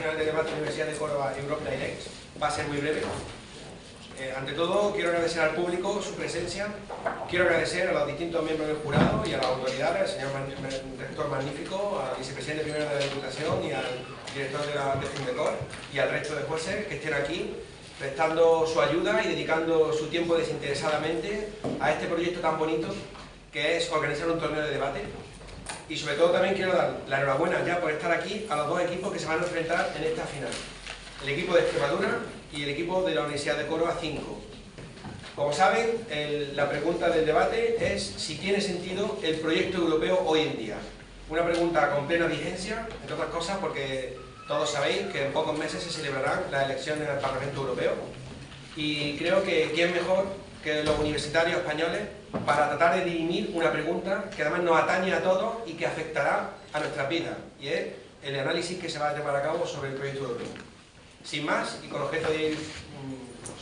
Nacional de Debate Universidad de Córdoba Europe Direct. Va a ser muy breve. Ante todo, quiero agradecer al público su presencia, quiero agradecer a los distintos miembros del jurado y a las autoridades, al señor rector magnífico, al vicepresidente primero de la Diputación y al director de Fundecor y al resto de jueces que estén aquí prestando su ayuda y dedicando su tiempo desinteresadamente a este proyecto tan bonito que es organizar un torneo de debate. Y sobre todo también quiero dar la enhorabuena ya por estar aquí a los dos equipos que se van a enfrentar en esta final. El equipo de Extremadura y el equipo de la Universidad de Córdoba 5. Como saben, la pregunta del debate es si tiene sentido el proyecto europeo hoy en día. Una pregunta con plena vigencia, entre otras cosas porque todos sabéis que en pocos meses se celebrarán las elecciones al Parlamento Europeo y creo que quién mejor que los universitarios españoles para tratar de dirimir una pregunta que además nos atañe a todos y que afectará a nuestras vidas, y es el análisis que se va a llevar a cabo sobre el proyecto europeo. Sin más, y con objeto de ir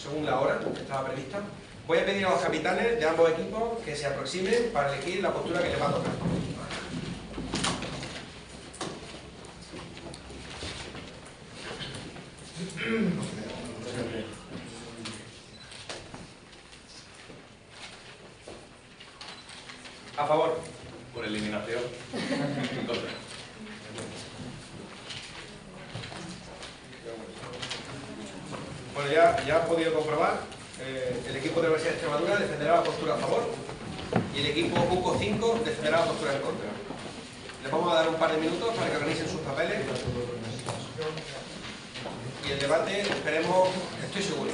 según la hora que estaba prevista, voy a pedir a los capitanes de ambos equipos que se aproximen para elegir la postura que les va a tocar. A favor. Por eliminación. En contra. Bueno, ya han podido comprobar, el equipo de la Universidad de Extremadura defenderá la postura a favor y el equipo UCO 5 defenderá la postura en contra. Les vamos a dar un par de minutos para que organicen sus papeles y el debate, esperemos, estoy seguro,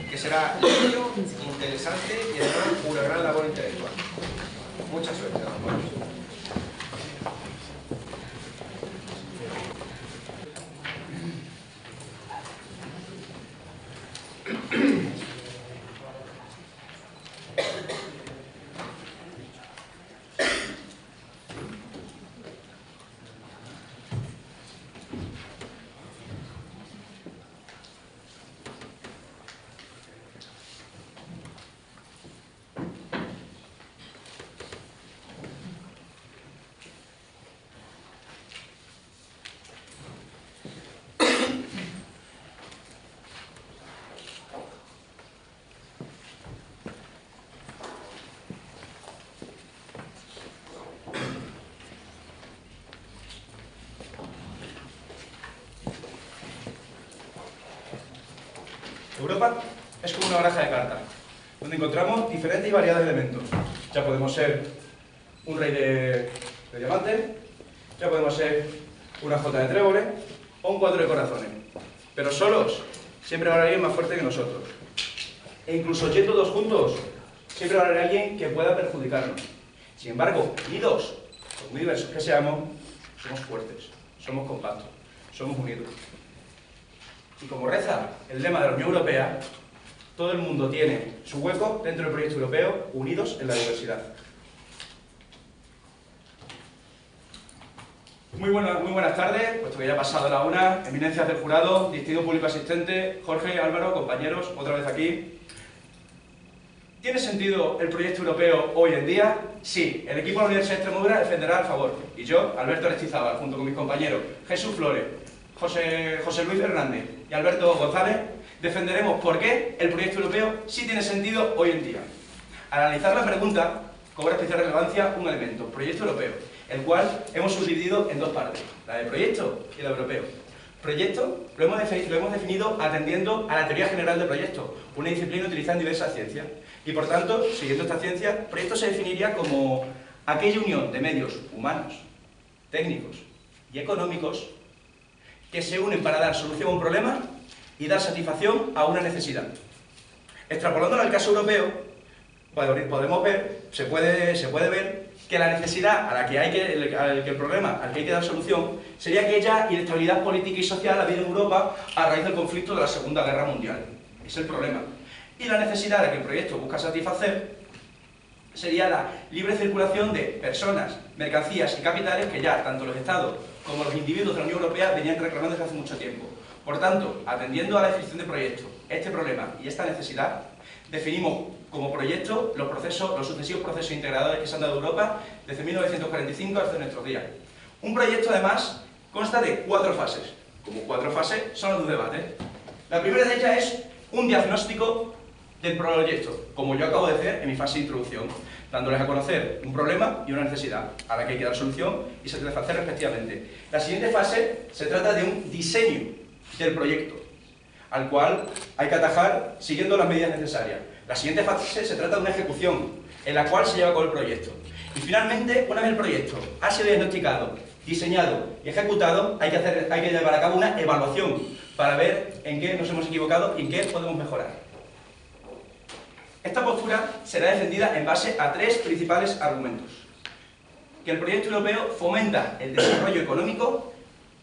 que será limpio, interesante y además una gran labor intelectual. Mucha suerte, don Europa es como una baraja de cartas, donde encontramos diferentes y variados elementos. Ya podemos ser un rey de diamante, ya podemos ser una jota de tréboles o un 4 de corazones. Pero solos siempre va a haber alguien más fuerte que nosotros. E incluso yendo todos juntos, siempre va a haber alguien que pueda perjudicarnos. Sin embargo, unidos, por muy diversos que seamos, somos fuertes, somos compactos, somos unidos. Y como reza el lema de la Unión Europea, todo el mundo tiene su hueco dentro del proyecto europeo, unidos en la diversidad. Muy buenas tardes, puesto que ya ha pasado la una, eminencias del jurado, distinguido público asistente, Jorge, Álvaro, compañeros, otra vez aquí. ¿Tiene sentido el proyecto europeo hoy en día? Sí, el equipo de la Universidad de Extremadura defenderá al favor. Y yo, Alberto Aristizábal, junto con mis compañeros Jesús Flores, José Luis Fernández y Alberto González, defenderemos por qué el proyecto europeo sí tiene sentido hoy en día. Al analizar la pregunta, cobra especial relevancia un elemento, proyecto europeo, el cual hemos subdividido en dos partes, la de proyecto y la de europeo. Proyecto lo hemos definido atendiendo a la teoría general del proyecto, una disciplina utilizada en diversas ciencias. Y por tanto, siguiendo esta ciencia, proyecto se definiría como aquella unión de medios humanos, técnicos y económicos que se unen para dar solución a un problema y dar satisfacción a una necesidad. Extrapolándolo al caso europeo, podemos ver, se puede ver que la necesidad a la que el problema al que hay que dar solución sería aquella inestabilidad política y social habida en Europa a raíz del conflicto de la Segunda Guerra Mundial. Es el problema. Y la necesidad a la que el proyecto busca satisfacer sería la libre circulación de personas, mercancías y capitales que ya tanto los Estados como los individuos de la Unión Europea venían reclamando desde hace mucho tiempo. Por tanto, atendiendo a la definición de proyecto, este problema y esta necesidad, definimos como proyecto los sucesivos procesos integradores que se han dado en Europa desde 1945 hasta nuestros días. Un proyecto, además, consta de 4 fases. como 4 fases, son las de un debate. La primera de ellas es un diagnóstico del proyecto, como yo acabo de hacer en mi fase de introducción, dándoles a conocer un problema y una necesidad a la que hay que dar solución y satisfacer respectivamente. La siguiente fase se trata de un diseño del proyecto, al cual hay que atajar siguiendo las medidas necesarias. La siguiente fase se trata de una ejecución, en la cual se lleva con el proyecto. Y finalmente, una vez el proyecto ha sido diagnosticado, diseñado y ejecutado, hay que llevar a cabo una evaluación para ver en qué nos hemos equivocado y en qué podemos mejorar. Esta postura será defendida en base a 3 principales argumentos. Que el proyecto europeo fomenta el desarrollo económico,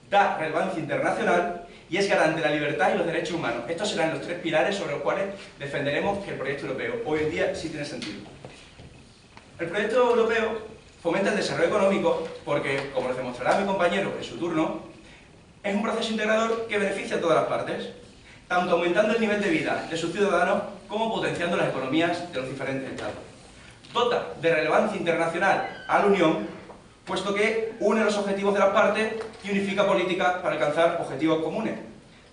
da relevancia internacional y es garante de la libertad y los derechos humanos. Estos serán los 3 pilares sobre los cuales defenderemos que el proyecto europeo hoy en día sí tiene sentido. El proyecto europeo fomenta el desarrollo económico porque, como les demostrará mi compañero en su turno, es un proceso integrador que beneficia a todas las partes, tanto aumentando el nivel de vida de sus ciudadanos como potenciando las economías de los diferentes estados. Dota de relevancia internacional a la Unión, puesto que une los objetivos de las partes y unifica políticas para alcanzar objetivos comunes,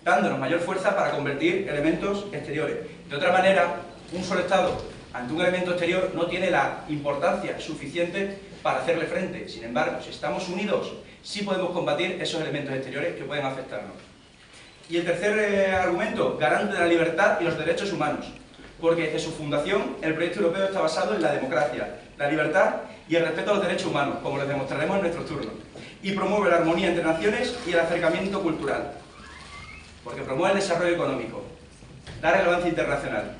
dándonos mayor fuerza para convertir elementos exteriores. De otra manera, un solo Estado ante un elemento exterior no tiene la importancia suficiente para hacerle frente. Sin embargo, si estamos unidos, sí podemos combatir esos elementos exteriores que pueden afectarnos. Y el tercer argumento, garante de la libertad y los derechos humanos, porque desde su fundación el proyecto europeo está basado en la democracia, la libertad y el respeto a los derechos humanos, como les demostraremos en nuestro turno, y promueve la armonía entre naciones y el acercamiento cultural, porque promueve el desarrollo económico, da relevancia internacional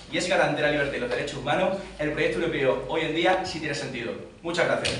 y es garante de la libertad y los derechos humanos. El proyecto europeo hoy en día sí tiene sentido. Muchas gracias.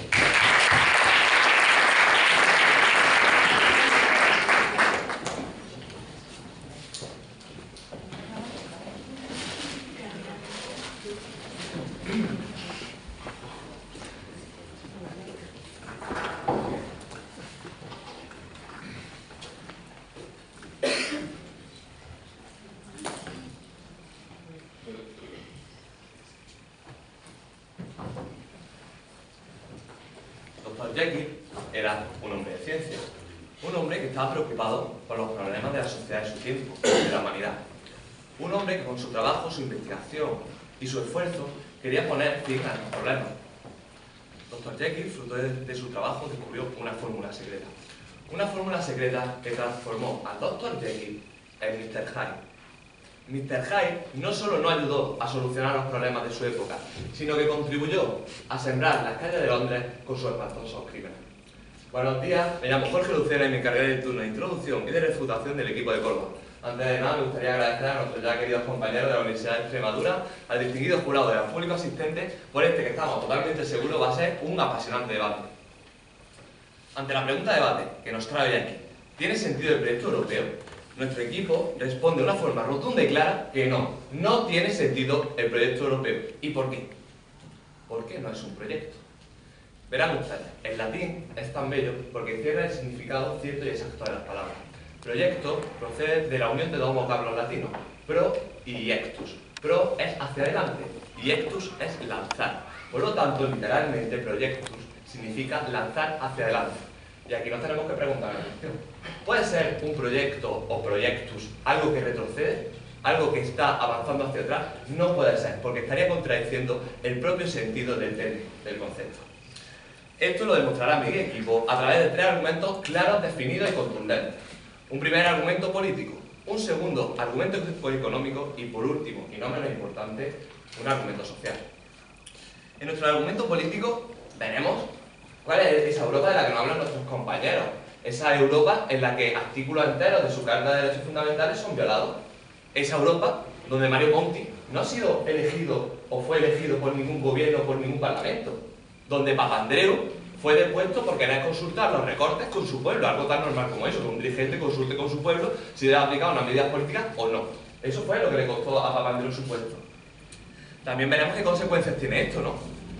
Dr. Jekyll era un hombre de ciencia, un hombre que estaba preocupado por los problemas de la sociedad de su tiempo, de la humanidad. Un hombre que con su trabajo, su investigación y su esfuerzo quería poner fin a estos problemas. Dr. Jekyll, fruto de su trabajo, descubrió una fórmula secreta. Una fórmula secreta que transformó a Dr. Jekyll en Mr. Hyde. Mr. Hyde no solo no ayudó a solucionar los problemas de su época, sino que contribuyó a sembrar las calles de Londres con sus espantosos crímenes. Buenos días, me llamo Jorge Lucena y me encargaré del turno de introducción y de refutación del equipo de Córdoba. Antes de nada, me gustaría agradecer a nuestros ya queridos compañeros de la Universidad de Extremadura, al distinguido jurado y al público asistente por este que estamos totalmente seguros va a ser un apasionante debate. Ante la pregunta de debate que nos trae hoy aquí, ¿tiene sentido el proyecto europeo? Nuestro equipo responde de una forma rotunda y clara que no tiene sentido el proyecto europeo. ¿Y por qué? ¿Por qué no es un proyecto? Verán ustedes, el latín es tan bello porque encierra el significado cierto y exacto de las palabras. Proyecto procede de la unión de dos vocablos latinos, pro y ectus. Pro es hacia adelante y ectus es lanzar. Por lo tanto, literalmente, proyectus significa lanzar hacia adelante. Y aquí nos tenemos que preguntar la cuestión. ¿Puede ser un proyecto o proyectus algo que retrocede? ¿Algo que está avanzando hacia atrás? No puede ser, porque estaría contradiciendo el propio sentido del concepto. Esto lo demostrará mi equipo a través de 3 argumentos claros, definidos y contundentes. Un primer argumento político, un segundo argumento económico y por último, y no menos importante, un argumento social. En nuestro argumento político veremos cuál es esa Europa de la que nos hablan nuestros compañeros. Esa Europa en la que artículos enteros de su Carta de Derechos Fundamentales son violados. Esa Europa donde Mario Monti no ha sido elegido o fue elegido por ningún gobierno o por ningún parlamento. Donde Papandreou fue depuesto por querer consultar los recortes con su pueblo, algo tan normal como eso, que un dirigente consulte con su pueblo si debe aplicar unas medidas políticas o no. Eso fue lo que le costó a Papandreou su puesto. También veremos qué consecuencias tiene esto, ¿no?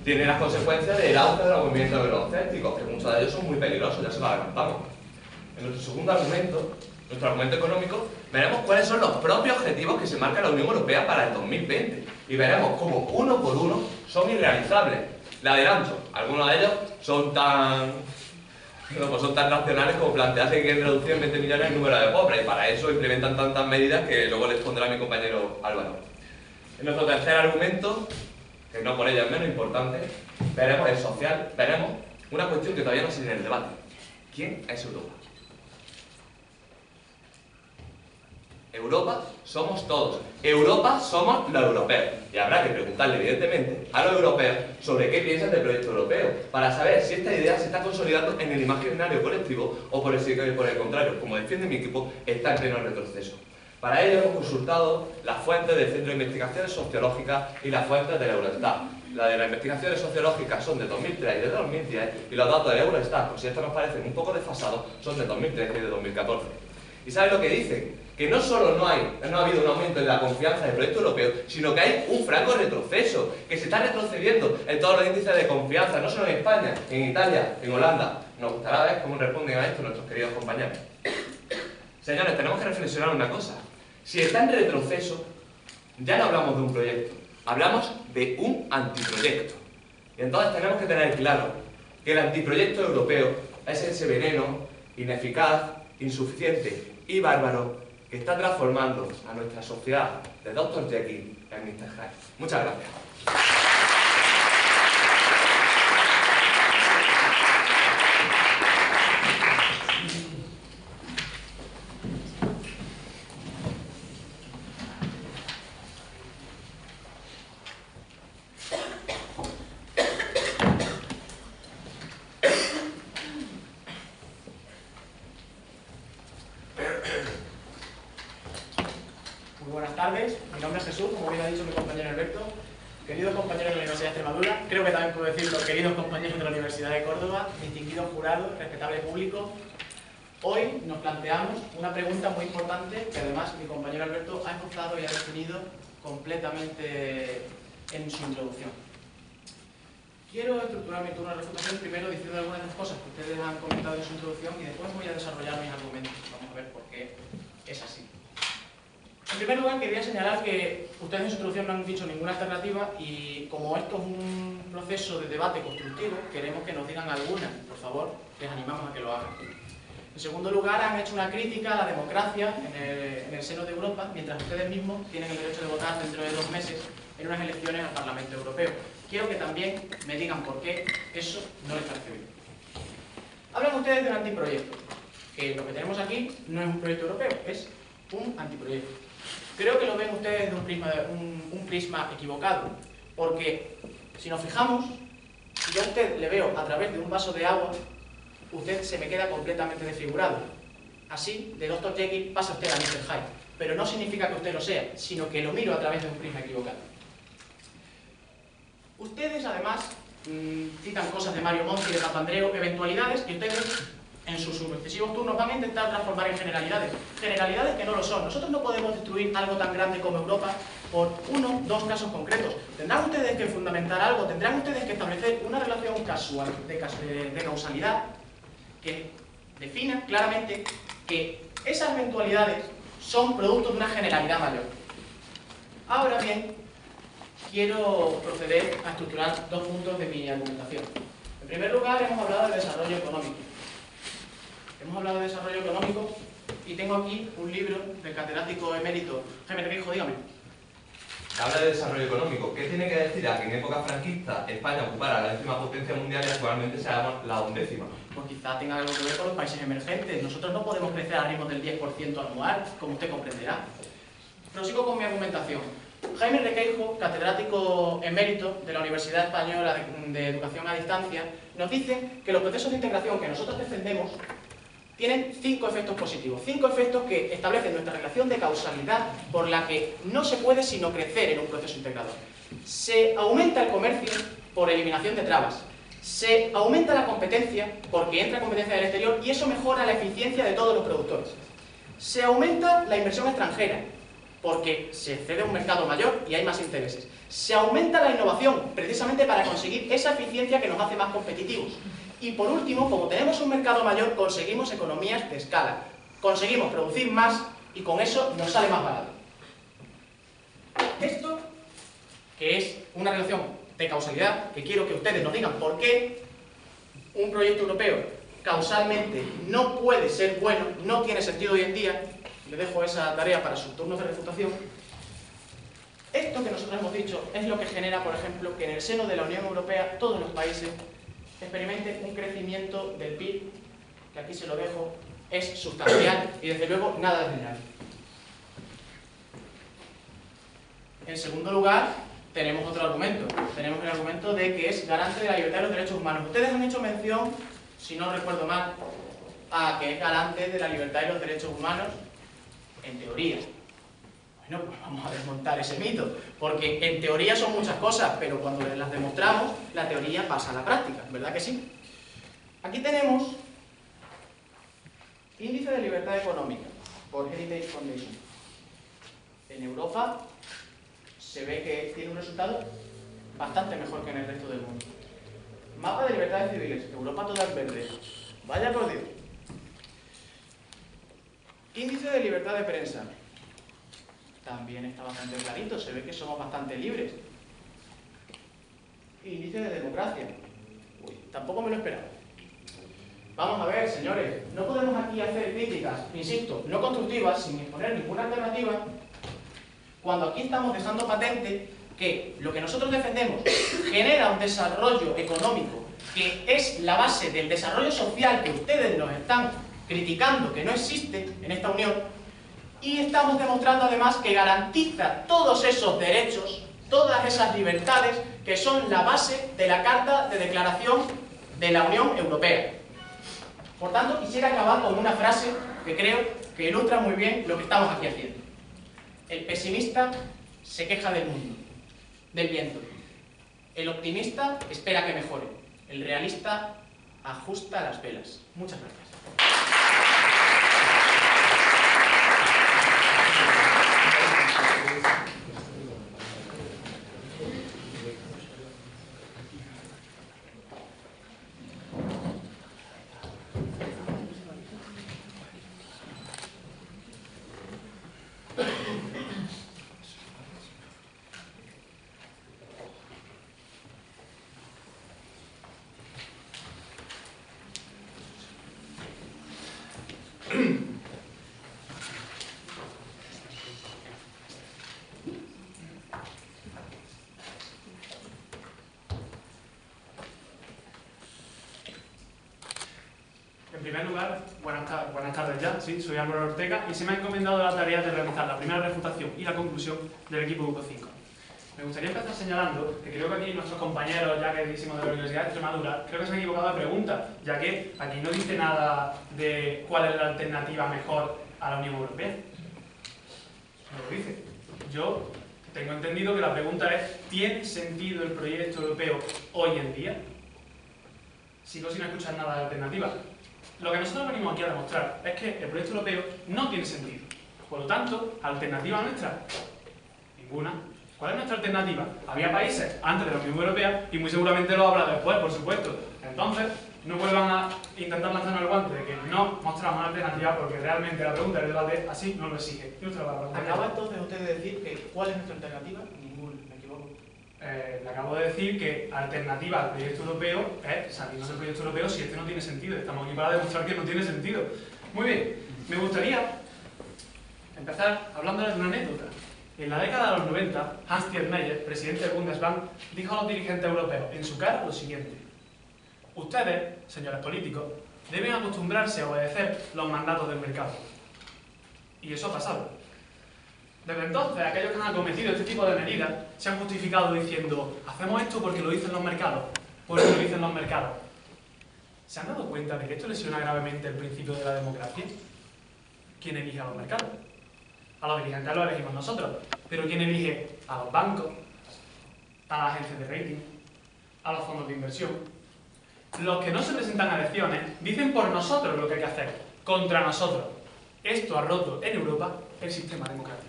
Tiene las consecuencias del auge de los movimientos eurocéntricos, que muchos de ellos son muy peligrosos, ya se lo adelantamos. En nuestro segundo argumento, nuestro argumento económico, veremos cuáles son los propios objetivos que se marca la Unión Europea para el 2020 y veremos cómo uno por uno son irrealizables. Le adelanto, algunos de ellos son tan No, pues son tan racionales como plantearse que quieren reducir en 20 millones el número de pobres, y para eso implementan tantas medidas que luego les pondrá mi compañero Álvaro. En nuestro tercer argumento, que no por ello es menos importante, veremos el social, veremos una cuestión que todavía no sale en el debate. ¿Quién es Europa? Europa somos todos. Europa somos los europeos. Y habrá que preguntarle, evidentemente, a los europeos sobre qué piensan del proyecto europeo, para saber si esta idea se está consolidando en el imaginario colectivo o por el contrario, como defiende mi equipo, está en pleno retroceso. Para ello hemos consultado las fuentes del Centro de Investigaciones Sociológicas y las fuentes del Eurostat. Las de las investigaciones sociológicas son de 2003 y de 2010, y los datos del Eurostat, pues si estos nos parecen un poco desfasados, son de 2013 y de 2014. ¿Y saben lo que dicen? Que no solo no ha habido un aumento en la confianza del proyecto europeo, sino que hay un franco retroceso, que se está retrocediendo en todos los índices de confianza, no solo en España, en Italia, en Holanda. Nos gustará ver cómo responden a esto nuestros queridos compañeros. Señores, tenemos que reflexionar una cosa. Si está en retroceso, ya no hablamos de un proyecto, hablamos de un antiproyecto. Y entonces tenemos que tener claro que el antiproyecto europeo es ese veneno ineficaz, insuficiente y bárbaro que está transformando a nuestra sociedad de Dr. Jekyll en Mr. Hyde. Muchas gracias. Buenas tardes, mi nombre es Jesús, como bien ha dicho mi compañero Alberto. Queridos compañeros de la Universidad de Extremadura, creo que también puedo decirlo, queridos compañeros de la Universidad de Córdoba, distinguido jurado, respetable público, hoy nos planteamos una pregunta muy importante que además mi compañero Alberto ha esbozado y ha definido completamente en su introducción. Quiero estructurar mi turno de refutación primero diciendo algunas de las cosas que ustedes han comentado en su introducción y después voy a desarrollar mis argumentos. Vamos a ver por qué es así. En primer lugar, quería señalar que ustedes en su introducción no han dicho ninguna alternativa y como esto es un proceso de debate constructivo, queremos que nos digan alguna. Por favor, les animamos a que lo hagan. En segundo lugar, han hecho una crítica a la democracia en el seno de Europa, mientras ustedes mismos tienen el derecho de votar dentro de 2 meses en unas elecciones al Parlamento Europeo. Quiero que también me digan por qué eso no les parece bien. Hablan ustedes de un antiproyecto, que lo que tenemos aquí no es un proyecto europeo, es un antiproyecto. Creo que lo ven ustedes de un prisma equivocado, porque si nos fijamos, si yo a usted le veo a través de un vaso de agua, usted se me queda completamente desfigurado. Así, de Dr. Jekyll pasa usted a Mr. Hyde, pero no significa que usted lo sea, sino que lo miro a través de un prisma equivocado. Ustedes, además, citan cosas de Mario Monti y de Papandreou, eventualidades que ustedes en sus sucesivos turnos van a intentar transformar en generalidades. Generalidades que no lo son. Nosotros no podemos destruir algo tan grande como Europa por 1 o 2 casos concretos. Tendrán ustedes que fundamentar algo, tendrán ustedes que establecer una relación de causalidad que defina claramente que esas eventualidades son producto de una generalidad mayor. Ahora bien, quiero proceder a estructurar 2 puntos de mi argumentación. En primer lugar, hemos hablado de desarrollo económico. Hemos hablado de desarrollo económico y tengo aquí un libro del catedrático emérito Jaime Requeijo, dígame. Habla de desarrollo económico. ¿Qué tiene que decir a que en época franquista España ocupara la 10ª potencia mundial y actualmente seamos la 11ª? Pues quizá tenga algo que ver con los países emergentes. Nosotros no podemos crecer a ritmos del 10% anual, como usted comprenderá. Prosigo con mi argumentación. Jaime Requeijo, catedrático emérito de la Universidad Española de Educación a Distancia, nos dice que los procesos de integración que nosotros defendemos tienen 5 efectos positivos, 5 efectos que establecen nuestra relación de causalidad por la que no se puede sino crecer en un proceso integrador. Se aumenta el comercio por eliminación de trabas, se aumenta la competencia porque entra competencia del exterior y eso mejora la eficiencia de todos los productores. Se aumenta la inversión extranjera porque se accede a un mercado mayor y hay más intereses. Se aumenta la innovación precisamente para conseguir esa eficiencia que nos hace más competitivos. Y por último, como tenemos un mercado mayor, conseguimos economías de escala. Conseguimos producir más y con eso nos sale más barato. Esto, que es una relación de causalidad, que quiero que ustedes nos digan por qué un proyecto europeo causalmente no puede ser bueno, no tiene sentido hoy en día, le dejo esa tarea para sus turnos de refutación. Esto que nosotros hemos dicho es lo que genera, por ejemplo, que en el seno de la Unión Europea todos los países experimenten un crecimiento del PIB, que aquí se lo dejo, es sustancial y desde luego nada es lineal. En segundo lugar, tenemos otro argumento. Tenemos el argumento de que es garante de la libertad y los derechos humanos. Ustedes han hecho mención, si no recuerdo mal, a que es garante de la libertad y los derechos humanos en teoría. Bueno, pues vamos a desmontar ese mito, porque en teoría son muchas cosas, pero cuando las demostramos, la teoría pasa a la práctica, ¿verdad que sí? Aquí tenemos Índice de Libertad Económica por Heritage Foundation. En Europa se ve que tiene un resultado bastante mejor que en el resto del mundo. Mapa de libertades civiles, Europa toda en verde. Vaya por Dios. Índice de libertad de prensa. También está bastante clarito, se ve que somos bastante libres. Índice de democracia. Uy, tampoco me lo esperaba. Vamos a ver, señores, no podemos aquí hacer críticas, insisto, no constructivas, sin exponer ninguna alternativa, cuando aquí estamos dejando patente que lo que nosotros defendemos genera un desarrollo económico que es la base del desarrollo social que ustedes nos están criticando, que no existe en esta Unión, y estamos demostrando además que garantiza todos esos derechos, todas esas libertades que son la base de la Carta de Declaración de la Unión Europea. Por tanto, quisiera acabar con una frase que creo que ilustra muy bien lo que estamos aquí haciendo. El pesimista se queja del mundo, del viento. El optimista espera que mejore. El realista ajusta las velas. Muchas gracias. En primer lugar, buenas tardes ya, sí, soy Álvaro Ortega y se me ha encomendado la tarea de realizar la primera refutación y la conclusión del equipo Grupo 5. Me gustaría empezar señalando que creo que aquí nuestros compañeros, ya que decimos de la Universidad de Extremadura, creo que se han equivocado de pregunta, ya que aquí no dice nada de cuál es la alternativa mejor a la Unión Europea. No lo dice. Yo tengo entendido que la pregunta es, ¿tiene sentido el proyecto europeo hoy en día? Sigo sin escuchar nada de alternativa. Lo que nosotros venimos aquí a demostrar es que el proyecto europeo no tiene sentido. Por lo tanto, ¿alternativa nuestra? Ninguna. ¿Cuál es nuestra alternativa? Había países antes de la Unión Europea y muy seguramente lo habrá después, por supuesto. Entonces, no vuelvan a intentar lanzarnos el guante de que no mostramos una alternativa porque realmente la pregunta del debate así no lo exige. Y usted lo va a preguntar. Acaba entonces usted de decir que ¿cuál es nuestra alternativa? Ninguna, me equivoco. Le acabo de decir que alternativa al proyecto europeo es salirnos del proyecto europeo si este no tiene sentido. Estamos aquí para demostrar que no tiene sentido. Muy bien, me gustaría empezar hablando de una anécdota. En la década de los 90, Hans-Gerd Meyer, presidente del Bundesbank, dijo a los dirigentes europeos en su cara lo siguiente: ustedes, señores políticos, deben acostumbrarse a obedecer los mandatos del mercado. Y eso ha pasado. Desde entonces, aquellos que han acometido este tipo de medidas se han justificado diciendo hacemos esto porque lo dicen los mercados, porque lo dicen los mercados. ¿Se han dado cuenta de que esto lesiona gravemente el principio de la democracia? ¿Quién elige a los mercados? A los dirigentes los elegimos nosotros, pero ¿quién elige a los bancos, a las agencias de rating, a los fondos de inversión? Los que no se presentan a elecciones dicen por nosotros lo que hay que hacer, contra nosotros. Esto ha roto en Europa el sistema democrático.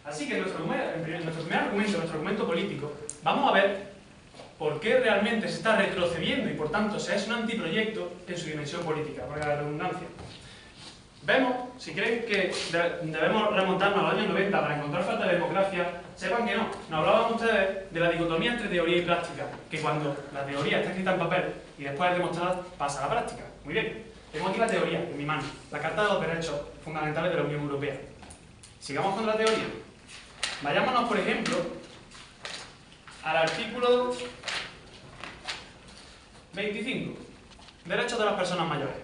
Así que nuestro primer argumento político, vamos a ver por qué realmente se está retrocediendo y por tanto se es un antiproyecto en su dimensión política, valga la redundancia. Vemos, si creen que debemos remontarnos a los años 90 para encontrar falta de democracia, sepan que no. Nos hablaban ustedes de la dicotomía entre teoría y práctica, que cuando la teoría está escrita en papel y después es demostrada, pasa a la práctica. Muy bien, tengo aquí la teoría en mi mano, la Carta de los Derechos Fundamentales de la Unión Europea. Sigamos con la teoría. Vayámonos, por ejemplo, al artículo 25, derechos de las personas mayores.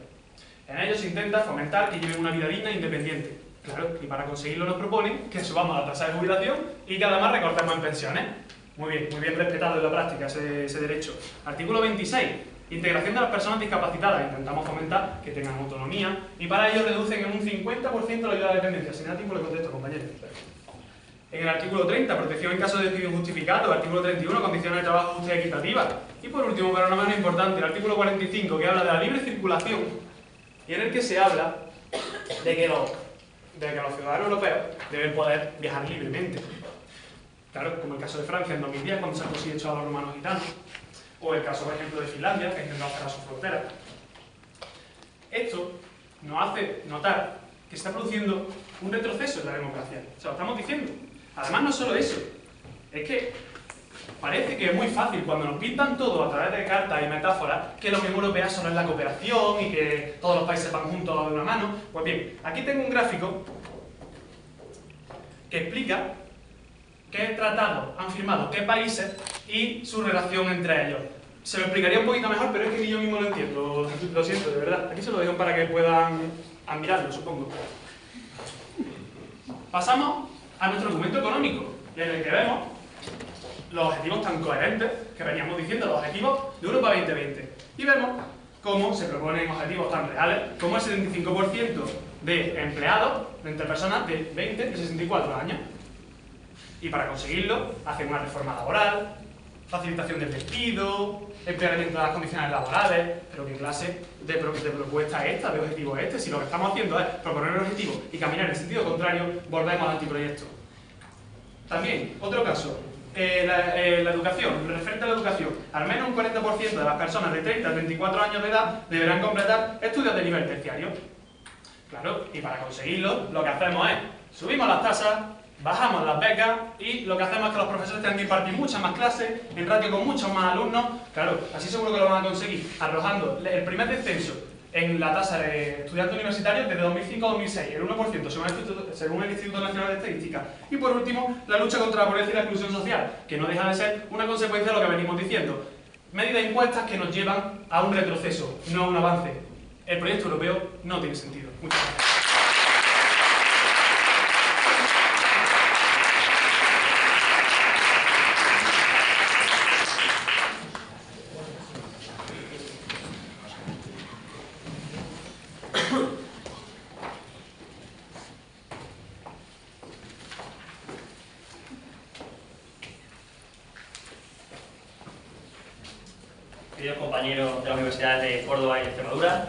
En ellos se intenta fomentar que lleven una vida digna e independiente. Claro, y para conseguirlo nos proponen que subamos la tasa de jubilación y que además recortemos en pensiones. Muy bien respetado en la práctica ese derecho. Artículo 26, integración de las personas discapacitadas. Intentamos fomentar que tengan autonomía y para ello reducen en un 50% la ayuda a la dependencia. Sin nada tiempo le contesto, compañeros. En el artículo 30, protección en caso de despido injustificado. Artículo 31, condiciones de trabajo justas y equitativas. Y por último, pero no menos importante, el artículo 45, que habla de la libre circulación y en el que se habla de que los ciudadanos europeos deben poder viajar libremente. Claro, como el caso de Francia en 2010, cuando Sarkozy echó a los romanos gitanos, o el caso, por ejemplo, de Finlandia, que intentó cerrar sus fronteras. Esto nos hace notar que se está produciendo un retroceso en la democracia. O sea, lo estamos diciendo. Además, no solo eso, es que parece que es muy fácil cuando nos pintan todo a través de cartas y metáforas que la Unión Europea solo es la cooperación y que todos los países van juntos de una mano. Pues bien, aquí tengo un gráfico que explica qué tratados han firmado qué países y su relación entre ellos. Se lo explicaría un poquito mejor, pero es que ni yo mismo lo entiendo. Lo siento, de verdad. Aquí se lo dejo para que puedan admirarlo, supongo. Pasamos a nuestro documento económico, en el que vemos los objetivos tan coherentes que veníamos diciendo, los objetivos de Europa 2020. Y vemos cómo se proponen objetivos tan reales como el 75% de empleados entre personas de 20 y 64 años. Y para conseguirlo, hacen una reforma laboral, facilitación del despido, empeoramiento de las condiciones laborales. Pero ¿qué clase de propuesta es esta, de objetivo es este? Si lo que estamos haciendo es proponer un objetivo y caminar en el sentido contrario, volvemos al antiproyecto. También, otro caso, la educación, referente a la educación. Al menos un 40% de las personas de 30 a 34 años de edad deberán completar estudios de nivel terciario. Claro, y para conseguirlo, lo que hacemos es, subimos las tasas, bajamos las becas y lo que hacemos es que los profesores tengan que impartir muchas más clases, en ratio con muchos más alumnos. Claro, así seguro que lo van a conseguir, arrojando el primer descenso en la tasa de estudiantes universitarios desde 2005 a 2006, el 1% según el Instituto Nacional de Estadística. Y por último, la lucha contra la pobreza y la exclusión social, que no deja de ser una consecuencia de lo que venimos diciendo. Medidas impuestas que nos llevan a un retroceso, no a un avance. El proyecto europeo no tiene sentido. Muchas gracias. Queridos compañeros de la Universidad de Córdoba y Extremadura,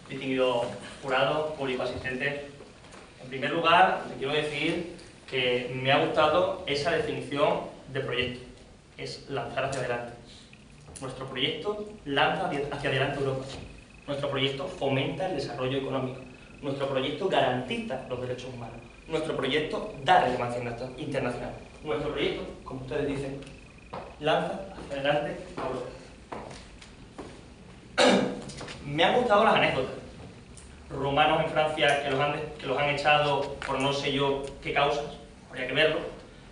distinguido jurado, público asistente, en primer lugar, le quiero decir que me ha gustado esa definición de proyecto, es lanzar hacia adelante. Nuestro proyecto lanza hacia adelante Europa. Nuestro proyecto fomenta el desarrollo económico. Nuestro proyecto garantiza los derechos humanos. Nuestro proyecto da relevancia internacional. Nuestro proyecto, como ustedes dicen, lanza hacia adelante a Europa. Me han gustado las anécdotas. Romanos en Francia que los han echado por no sé yo qué causas, habría que verlo.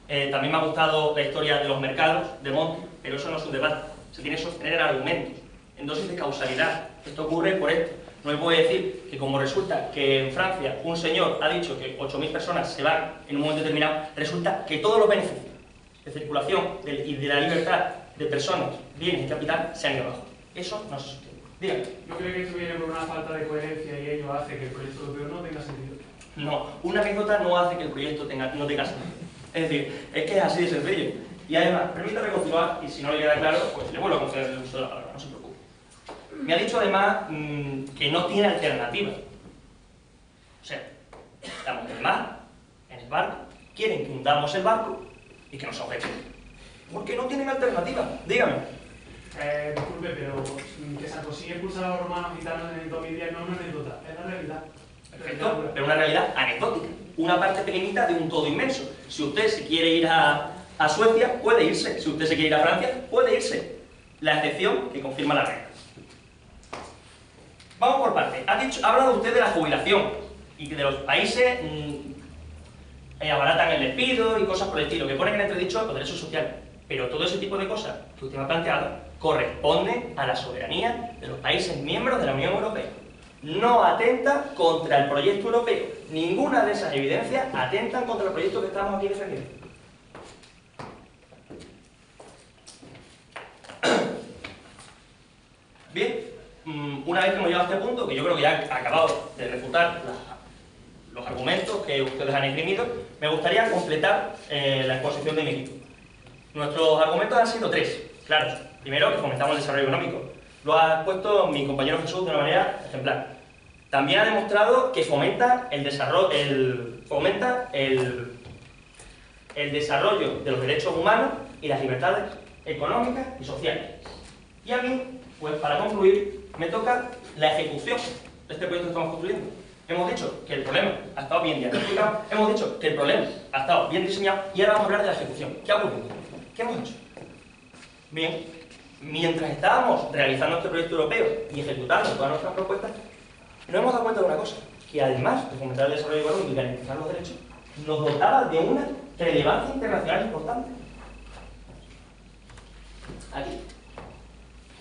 También me ha gustado la historia de los mercados de Monti, pero eso no es un debate. Se tiene que sostener argumentos, en dosis de causalidad. Esto ocurre por esto. No me puede decir que como resulta que en Francia un señor ha dicho que 8.000 personas se van en un momento determinado, resulta que todos los beneficios de circulación y de la libertad de personas, bienes y capital se han ido abajo. Eso no se sostiene. Dígame. ¿No cree que esto viene por una falta de coherencia y ello hace que el proyecto europeo no tenga sentido? No, una anécdota no hace que el proyecto no tenga sentido. Es decir, es que es así de sencillo. Y además, permítame continuar, y si no le queda claro, pues le vuelvo a conceder el uso de la palabra, no se preocupe. Me ha dicho además que no tiene alternativa. O sea, estamos en el mar, en el barco, quieren que hundamos el barco y que nos ahogemos. ¿Por qué no tienen alternativa? Dígame. Disculpe, pero que Sarkozy expulsara a los romanos gitanos en el 2010 no es una anécdota, es la realidad. Perfecto, pero una realidad anecdótica, una parte pequeñita de un todo inmenso. Si usted se quiere ir a Suecia, puede irse. Si usted se quiere ir a Francia, puede irse. La excepción que confirma la regla. Vamos por partes. Ha hablado usted de la jubilación y que de los países abaratan el despido y cosas por el estilo, que ponen en entredicho los derechos sociales. Pero todo ese tipo de cosas que usted me ha planteado corresponde a la soberanía de los países miembros de la Unión Europea. No atenta contra el proyecto europeo. Ninguna de esas evidencias atentan contra el proyecto que estamos aquí defendiendo. Bien, una vez que hemos llegado a este punto, que yo creo que ya he acabado de refutar los argumentos que ustedes han esgrimido, me gustaría completar la exposición de mi equipo. Nuestros argumentos han sido tres, claro. Primero, que fomentamos el desarrollo económico. Lo ha puesto mi compañero Jesús de una manera ejemplar. También ha demostrado que fomenta el desarrollo de los derechos humanos y las libertades económicas y sociales. Y a mí, pues para concluir, me toca la ejecución de este proyecto que estamos construyendo. Hemos dicho que el problema ha estado bien diagnosticado, hemos dicho que el problema ha estado bien diseñado y ahora vamos a hablar de la ejecución. ¿Qué ha ocurrido? ¿Qué hemos hecho? Bien, mientras estábamos realizando este proyecto europeo y ejecutando todas nuestras propuestas, nos hemos dado cuenta de una cosa, que además de fomentar el desarrollo económico y garantizar los derechos, nos dotaba de una relevancia internacional importante. Aquí.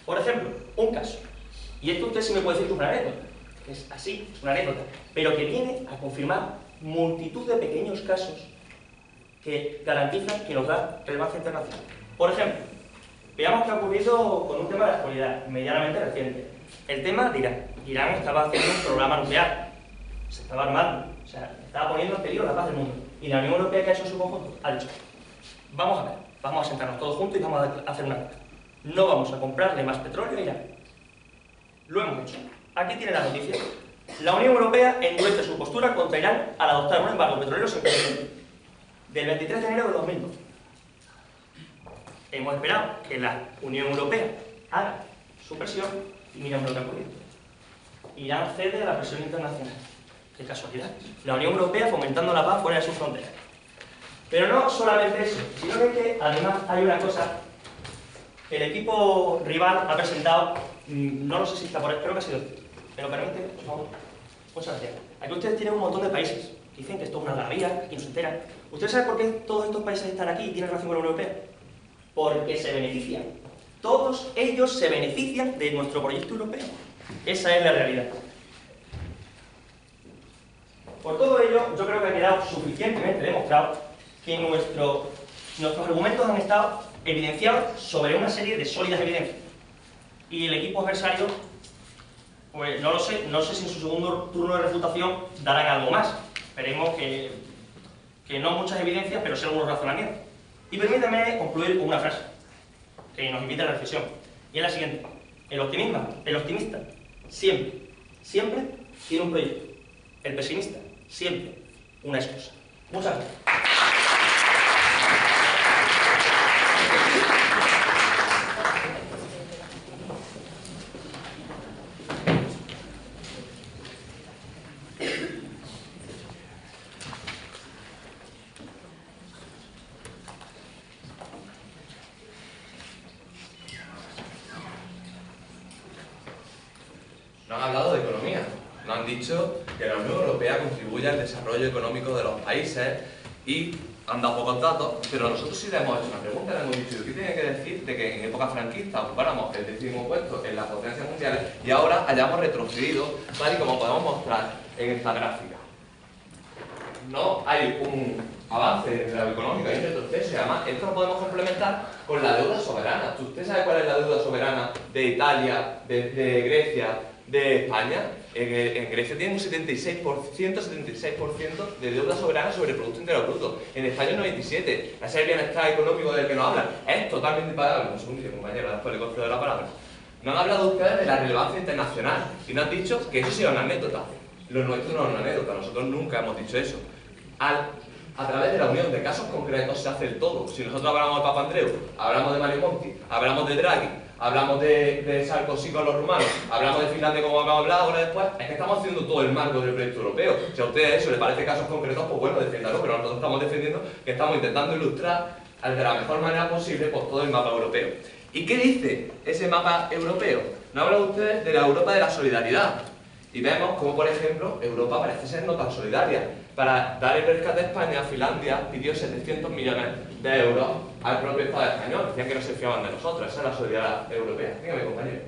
Por ejemplo, un caso. Y esto usted sí me puede decir que es una anécdota. Es así, es una anécdota. Pero que viene a confirmar multitud de pequeños casos que garantizan que nos da relevancia internacional. Por ejemplo, veamos qué ha ocurrido con un tema de la actualidad, medianamente reciente. El tema de Irán. Irán estaba haciendo un programa nuclear. Se estaba armando. O sea, estaba poniendo en peligro la paz del mundo. Y la Unión Europea, que ha hecho en su conjunto, ha dicho: vamos a ver, vamos a sentarnos todos juntos y vamos a hacer una cosa. No vamos a comprarle más petróleo a Irán. Lo hemos hecho. Aquí tiene la noticia. La Unión Europea endurece su postura contra Irán al adoptar un embargo petrolero sin precedentes del 23 de enero de 2012. Hemos esperado que la Unión Europea haga su presión y miramos lo que ha ocurrido. Irán cede a la presión internacional. Qué casualidad. La Unión Europea fomentando la paz fuera de sus fronteras. Pero no solamente eso, sino que además hay una cosa. El equipo rival ha presentado, no lo sé si está por ahí, creo que ha sido este. ¿Me lo permite, por favor? Muchas gracias. Aquí ustedes tienen un montón de países que dicen que esto es una algarabía y no se enteran. ¿Ustedes saben por qué todos estos países están aquí y tienen relación con la Unión Europea? Porque se benefician. Todos ellos se benefician de nuestro proyecto europeo. Esa es la realidad. Por todo ello, yo creo que ha quedado suficientemente demostrado que nuestros argumentos han estado evidenciados sobre una serie de sólidas evidencias. Y el equipo adversario, pues no lo sé, no sé si en su segundo turno de refutación darán algo más. Esperemos que no muchas evidencias, pero sí algunos razonamientos. Y permítanme concluir con una frase que nos invita a la reflexión. Y es la siguiente: el optimista siempre tiene un proyecto. El pesimista siempre una excusa. Muchas gracias. No han hablado de economía, no han dicho que la Unión Europea contribuye al desarrollo económico de los países y han dado pocos datos, pero nosotros sí le hemos hecho una pregunta, le hemos dicho: ¿qué tiene que decir de que en época franquista ocupáramos el 10º puesto en las potencias mundiales y ahora hayamos retrocedido, tal y como podemos mostrar en esta gráfica? No hay un avance de la económica, hay un retroceso, y además esto lo podemos complementar con la deuda soberana. ¿Usted sabe cuál es la deuda soberana de Italia, de Grecia, de España? En Grecia tienen un 176% de deuda soberana sobre el Producto Interior Bruto. En España un 97%. Ese bienestar económico del que nos hablan es totalmente impagable. Un segundito, compañero, después le concedo la palabra. No han hablado ustedes de la relevancia internacional y nos han dicho que eso sí es una anécdota. Lo nuestro no es una anécdota, nosotros nunca hemos dicho eso. A través de la unión de casos concretos se hace el todo. Si nosotros hablamos de Papandreou, hablamos de Mario Monti, hablamos de Draghi, hablamos de Sarkozy con los rumanos, hablamos de Finlandia como hemos hablado ahora después, es que estamos haciendo todo el marco del proyecto europeo. Si a ustedes eso les parece casos concretos, pues bueno, defiéndalo, pero nosotros estamos defendiendo que estamos intentando ilustrar de la mejor manera posible pues, todo el mapa europeo. ¿Y qué dice ese mapa europeo? No hablan ustedes de la Europa de la solidaridad. Y vemos como, por ejemplo, Europa parece ser no tan solidaria. Para dar el rescate a España, Finlandia pidió 700 millones de euros al propio Estado español. Decían que no se fiaban de nosotros. Esa es la solidaridad europea. Dígame, compañero.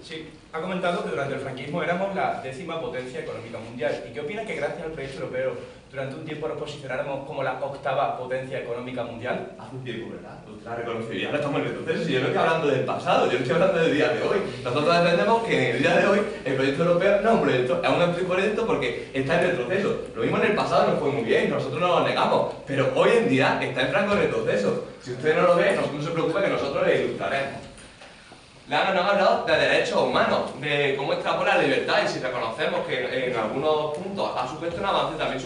Sí, ha comentado que durante el franquismo éramos la 10ª potencia económica mundial. ¿Y qué opina que gracias al proyecto europeo durante un tiempo nos posicionáramos como la 8ª potencia económica mundial? Hace un tiempo, ¿verdad? Usted la reconoció y ahora estamos en retroceso. Si yo no estoy hablando del pasado, yo no estoy hablando del día de hoy. Nosotros defendemos que en el día de hoy el proyecto europeo no es un proyecto, es un antiproyecto porque está en retroceso. Lo mismo en el pasado nos fue muy bien, nosotros no lo negamos, pero hoy en día está en franco retroceso. Si usted no lo ve, no se preocupe que nosotros le ilustraremos. Nos han hablado de derechos humanos, de cómo extrapola la libertad, y si reconocemos que en algunos puntos ha supuesto un avance, también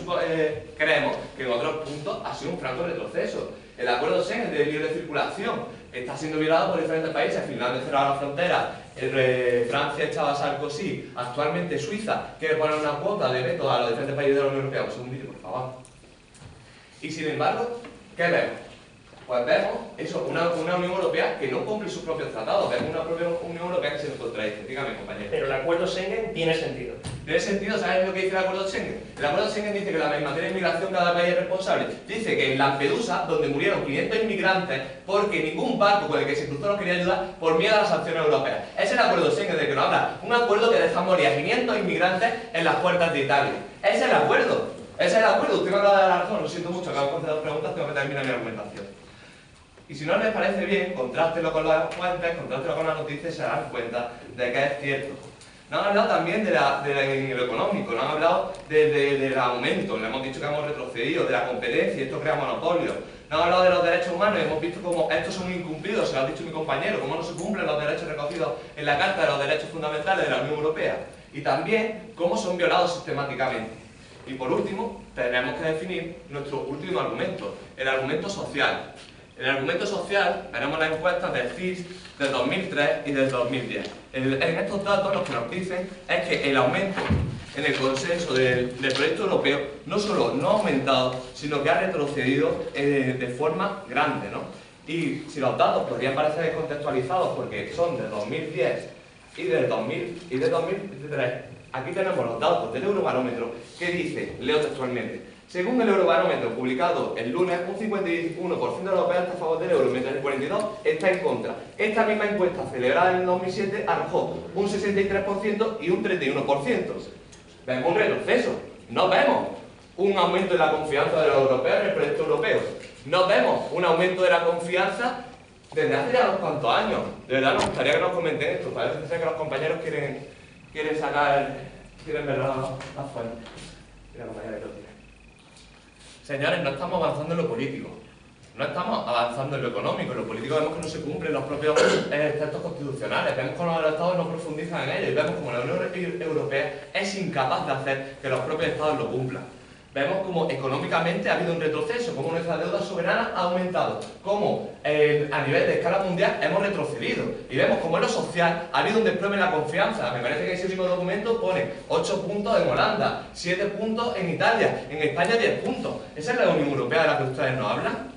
creemos que en otros puntos ha sido un franco retroceso. El acuerdo Schengen de libre circulación está siendo violado por diferentes países. Finlandia cerraba la frontera, Francia echaba Sarkozy, actualmente Suiza quiere poner una cuota de veto a los diferentes países de la Unión Europea. Un segundito, por favor. Y sin embargo, ¿qué vemos? Pues vemos eso, una Unión Europea que no cumple sus propios tratados, vemos una propia Unión Europea que se nos contradice. Dígame, compañero. Pero el acuerdo Schengen tiene sentido. ¿Tiene sentido? ¿Sabes lo que dice el acuerdo Schengen? El acuerdo Schengen dice que en materia de inmigración cada país es responsable. Dice que en Lampedusa, donde murieron 500 inmigrantes, porque ningún barco con el que se cruzó nos quería ayudar por miedo a las sanciones europeas. Ese es el acuerdo Schengen del que nos habla. Un acuerdo que deja morir a 500 inmigrantes en las puertas de Italia. Ese es el acuerdo. Ese es el acuerdo. Usted me acaba de dar la razón. Lo siento mucho, acabo de hacer dos preguntas, tengo que terminar mi argumentación. Y si no les parece bien, contrástelo con las fuentes, contrástelo con las noticias y se darán cuenta de que es cierto. Nos han hablado también de lo económico, nos han hablado del aumento, le hemos dicho que hemos retrocedido, de la competencia, y esto crea monopolios. Nos han hablado de los derechos humanos y hemos visto cómo estos son incumplidos, se lo ha dicho mi compañero, cómo no se cumplen los derechos recogidos en la Carta de los Derechos Fundamentales de la Unión Europea. Y también cómo son violados sistemáticamente. Y por último, tenemos que definir nuestro último argumento, el argumento social. En el argumento social veremos las encuestas del CIS del 2003 y del 2010. En estos datos lo que nos dicen es que el aumento en el consenso del proyecto europeo no solo no ha aumentado, sino que ha retrocedido de forma grande, ¿no? Y si los datos podrían parecer descontextualizados porque son del 2010 y del 2003, aquí tenemos los datos del Eurobarómetro que dice, leo textualmente: según el Eurobarómetro publicado el lunes, un 51% de los europeos está a favor del euro, mientras el 42% está en contra. Esta misma encuesta, celebrada en el 2007, arrojó un 63% y un 31%. Vemos un retroceso. No vemos un aumento de la confianza de los europeos en el proyecto europeo. No vemos un aumento de la confianza desde hace ya unos cuantos años. De verdad nos gustaría que nos comenten esto. Parece ser que los compañeros quieren ver las fuentes. Mira, compañero, que lo tiene. Señores, no estamos avanzando en lo político, no estamos avanzando en lo económico. En lo político vemos que no se cumplen los propios textos constitucionales, vemos cómo los estados no profundizan en ello y vemos cómo la Unión Europea es incapaz de hacer que los propios estados lo cumplan. Vemos cómo económicamente ha habido un retroceso, cómo nuestra deuda soberana ha aumentado, cómo a nivel de escala mundial hemos retrocedido. Y vemos cómo en lo social ha habido un desplome en la confianza. Me parece que ese mismo documento pone 8 puntos en Holanda, 7 puntos en Italia, en España 10 puntos. ¿Esa es la Unión Europea de la que ustedes nos hablan?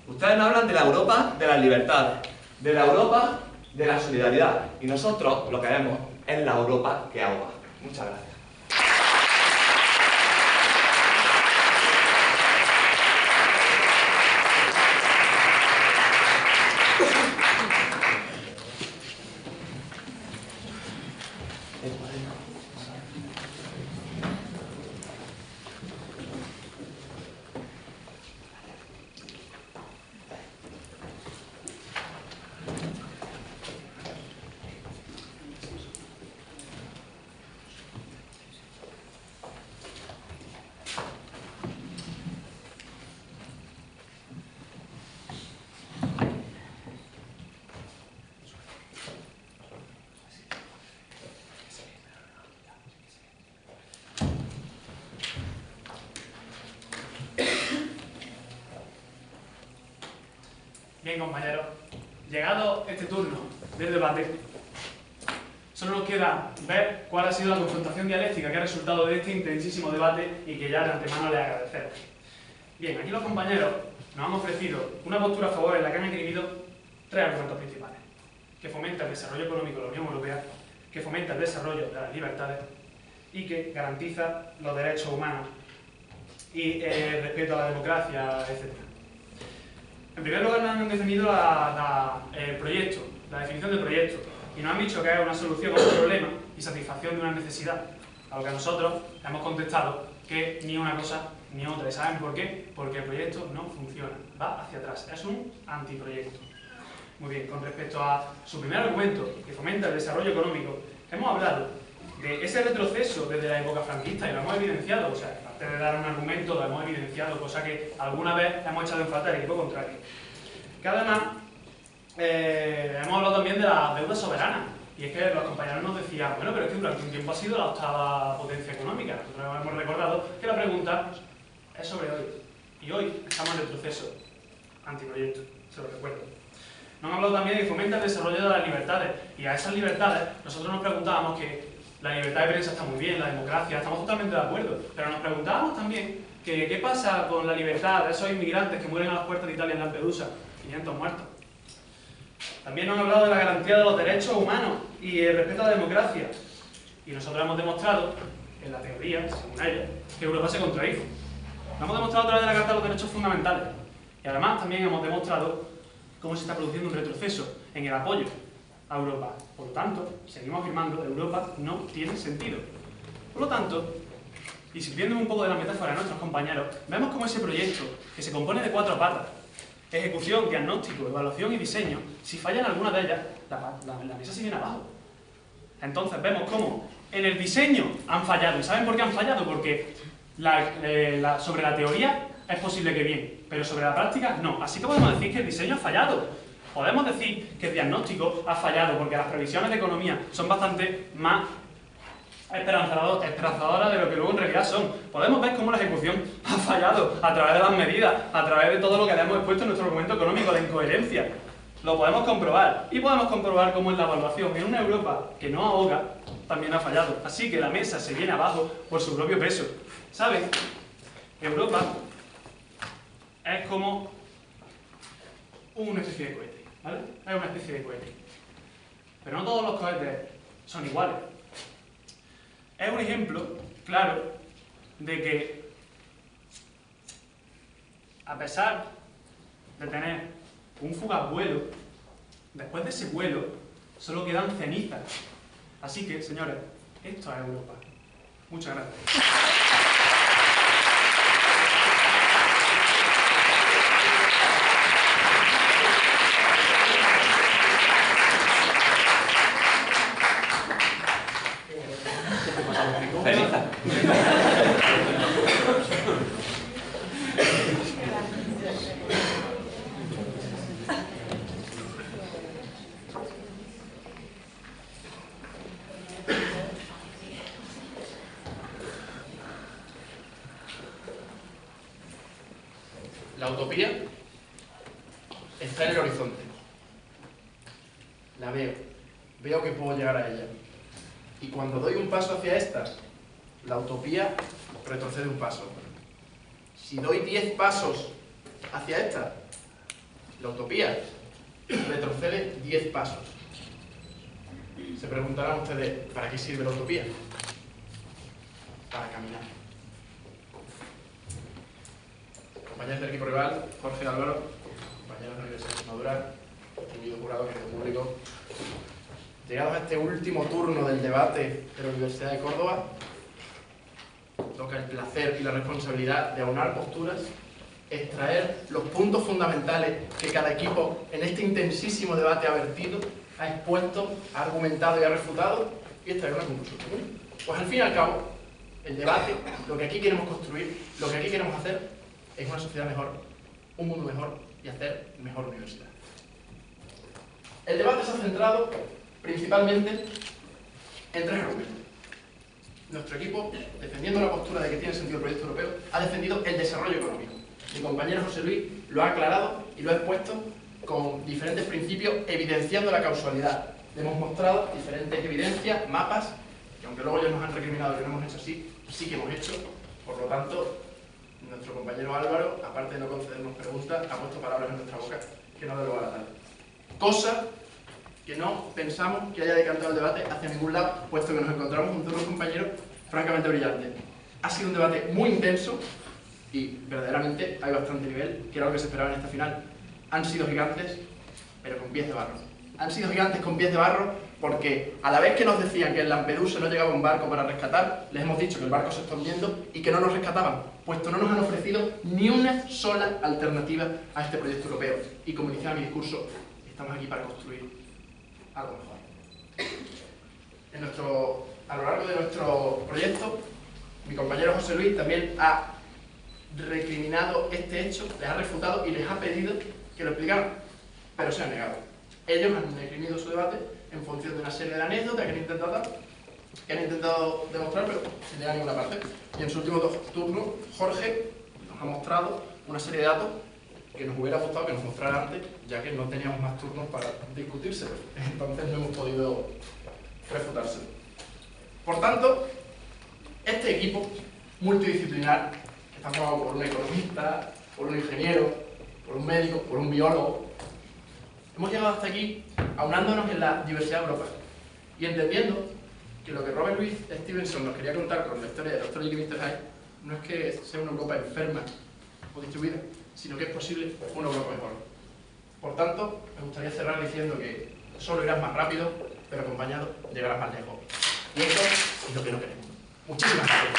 Ustedes nos hablan de la Europa de las libertades, de la Europa de la solidaridad. Y nosotros lo que vemos es la Europa que ahoga. Muchas gracias. Bien, compañeros, llegado este turno del debate, solo nos queda ver cuál ha sido la confrontación dialéctica que ha resultado de este intensísimo debate y que ya de antemano les agradecemos. Bien, aquí los compañeros nos han ofrecido una postura a favor en la que han escribido 3 argumentos principales: que fomenta el desarrollo económico de la Unión Europea, que fomenta el desarrollo de las libertades y que garantiza los derechos humanos y el respeto a la democracia, etc. En primer lugar, nos han definido el proyecto, la definición del proyecto, y nos han dicho que es una solución a un problema y satisfacción de una necesidad, a lo que nosotros hemos contestado que ni una cosa ni otra. ¿Y saben por qué? Porque el proyecto no funciona, va hacia atrás, es un antiproyecto. Muy bien, con respecto a su primer argumento, que fomenta el desarrollo económico, hemos hablado de ese retroceso desde la época franquista y lo hemos evidenciado, o sea, aparte de dar un argumento, lo hemos evidenciado, cosa que alguna vez hemos echado en falta el equipo contrario. Que además, hemos hablado también de la deuda soberana, y es que los compañeros nos decían, bueno, pero es que durante un tiempo ha sido la octava potencia económica. Nosotros hemos recordado que la pregunta es sobre hoy, y hoy estamos en retroceso, antiproyecto, se lo recuerdo. Nos han hablado también de que fomenta el desarrollo de las libertades, y a esas libertades nosotros nos preguntábamos que la libertad de prensa está muy bien, la democracia, estamos totalmente de acuerdo, pero nos preguntábamos también que qué pasa con la libertad de esos inmigrantes que mueren a las puertas de Italia en Lampedusa, 500 muertos. También nos han hablado de la garantía de los derechos humanos y el respeto a la democracia, y nosotros hemos demostrado, en la teoría, según ella, que Europa se contradice. Lo hemos demostrado a través de la Carta de los Derechos Fundamentales, y además también hemos demostrado cómo se está produciendo un retroceso en el apoyo a Europa. Por lo tanto, seguimos afirmando que Europa no tiene sentido. Por lo tanto, y sirviendo un poco de la metáfora de nuestros compañeros, vemos cómo ese proyecto, que se compone de 4 patas, ejecución, diagnóstico, evaluación y diseño, si fallan alguna de ellas, la mesa se viene abajo. Entonces vemos cómo en el diseño han fallado. ¿Y saben por qué han fallado? Porque sobre la teoría es posible que bien, pero sobre la práctica no. Así que podemos decir que el diseño ha fallado. Podemos decir que el diagnóstico ha fallado porque las previsiones de economía son bastante más esperanzadoras de lo que luego en realidad son. Podemos ver cómo la ejecución ha fallado a través de las medidas, a través de todo lo que le hemos expuesto en nuestro documento económico, la incoherencia. Lo podemos comprobar. Y podemos comprobar cómo en la evaluación, en una Europa que no ahoga, también ha fallado. Así que la mesa se viene abajo por su propio peso. ¿Saben? Europa es como una especie de cohete, ¿vale? Es una especie de cohete. Pero no todos los cohetes son iguales. Es un ejemplo claro de que, a pesar de tener un fugaz vuelo, después de ese vuelo solo quedan cenizas. Así que, señores, esto es Europa. Muchas gracias. La utopía está en el horizonte. La veo. Veo que puedo llegar a ella. Y cuando doy un paso hacia esta, la utopía retrocede un paso. Si doy 10 pasos hacia esta, la utopía retrocede 10 pasos. Se preguntarán ustedes, ¿para qué sirve la utopía? Para caminar. Compañeros del equipo rival, Jorge Álvaro, compañeros de la Universidad de Extremadura, distinguido jurado, querido público. Llegados a este último turno del debate de la Universidad de Córdoba, toca el placer y la responsabilidad de aunar posturas, extraer los puntos fundamentales que cada equipo en este intensísimo debate ha vertido, ha expuesto, ha argumentado y ha refutado, y extraer una conclusión común. Pues al fin y al cabo, el debate, lo que aquí queremos construir, lo que aquí queremos hacer, es una sociedad mejor, un mundo mejor y hacer mejor universidad. El debate se ha centrado principalmente en 3 argumentos. Nuestro equipo, defendiendo la postura de que tiene sentido el proyecto europeo, ha defendido el desarrollo económico. Mi compañero José Luis lo ha aclarado y lo ha expuesto con diferentes principios, evidenciando la causalidad. Le hemos mostrado diferentes evidencias, mapas, que aunque luego ellos nos han recriminado que no hemos hecho así, sí que hemos hecho. Por lo tanto, nuestro compañero Álvaro, aparte de no concedernos preguntas, ha puesto palabras en nuestra boca que no da lugar a tal. Cosa que no pensamos que haya decantado el debate hacia ningún lado, puesto que nos encontramos junto a unos compañeros francamente brillante. Ha sido un debate muy intenso y verdaderamente hay bastante nivel, que era lo que se esperaba en esta final. Han sido gigantes, pero con pies de barro. Han sido gigantes con pies de barro porque a la vez que nos decían que en Lampedusa no llegaba un barco para rescatar, les hemos dicho que el barco se está hundiendo y que no nos rescataban, puesto no nos han ofrecido ni una sola alternativa a este proyecto europeo. Y como iniciaba mi discurso, estamos aquí para construir algo mejor. A lo largo de nuestro proyecto, mi compañero José Luis también ha recriminado este hecho, les ha refutado y les ha pedido que lo explicaran, pero se han negado. Ellos han recriminado su debate en función de una serie de anécdotas que han intentado demostrar, pero sin llegar a ninguna parte. Y en su último turno, Jorge nos ha mostrado una serie de datos que nos hubiera gustado que nos mostrara antes, ya que no teníamos más turnos para discutírselo. Entonces no hemos podido refutárselo. Por tanto, este equipo multidisciplinar, que está formado por un economista, por un ingeniero, por un médico, por un biólogo, hemos llegado hasta aquí aunándonos en la diversidad de Europa y entendiendo que lo que Robert Louis Stevenson nos quería contar con la historia de Dr. Jekyll y Mr. Hyde no es que sea una Europa enferma o distribuida, sino que es posible una Europa mejor. Por tanto, me gustaría cerrar diciendo que solo irás más rápido, pero acompañado llegarás más lejos. Y eso es lo que no queremos. Muchísimas gracias.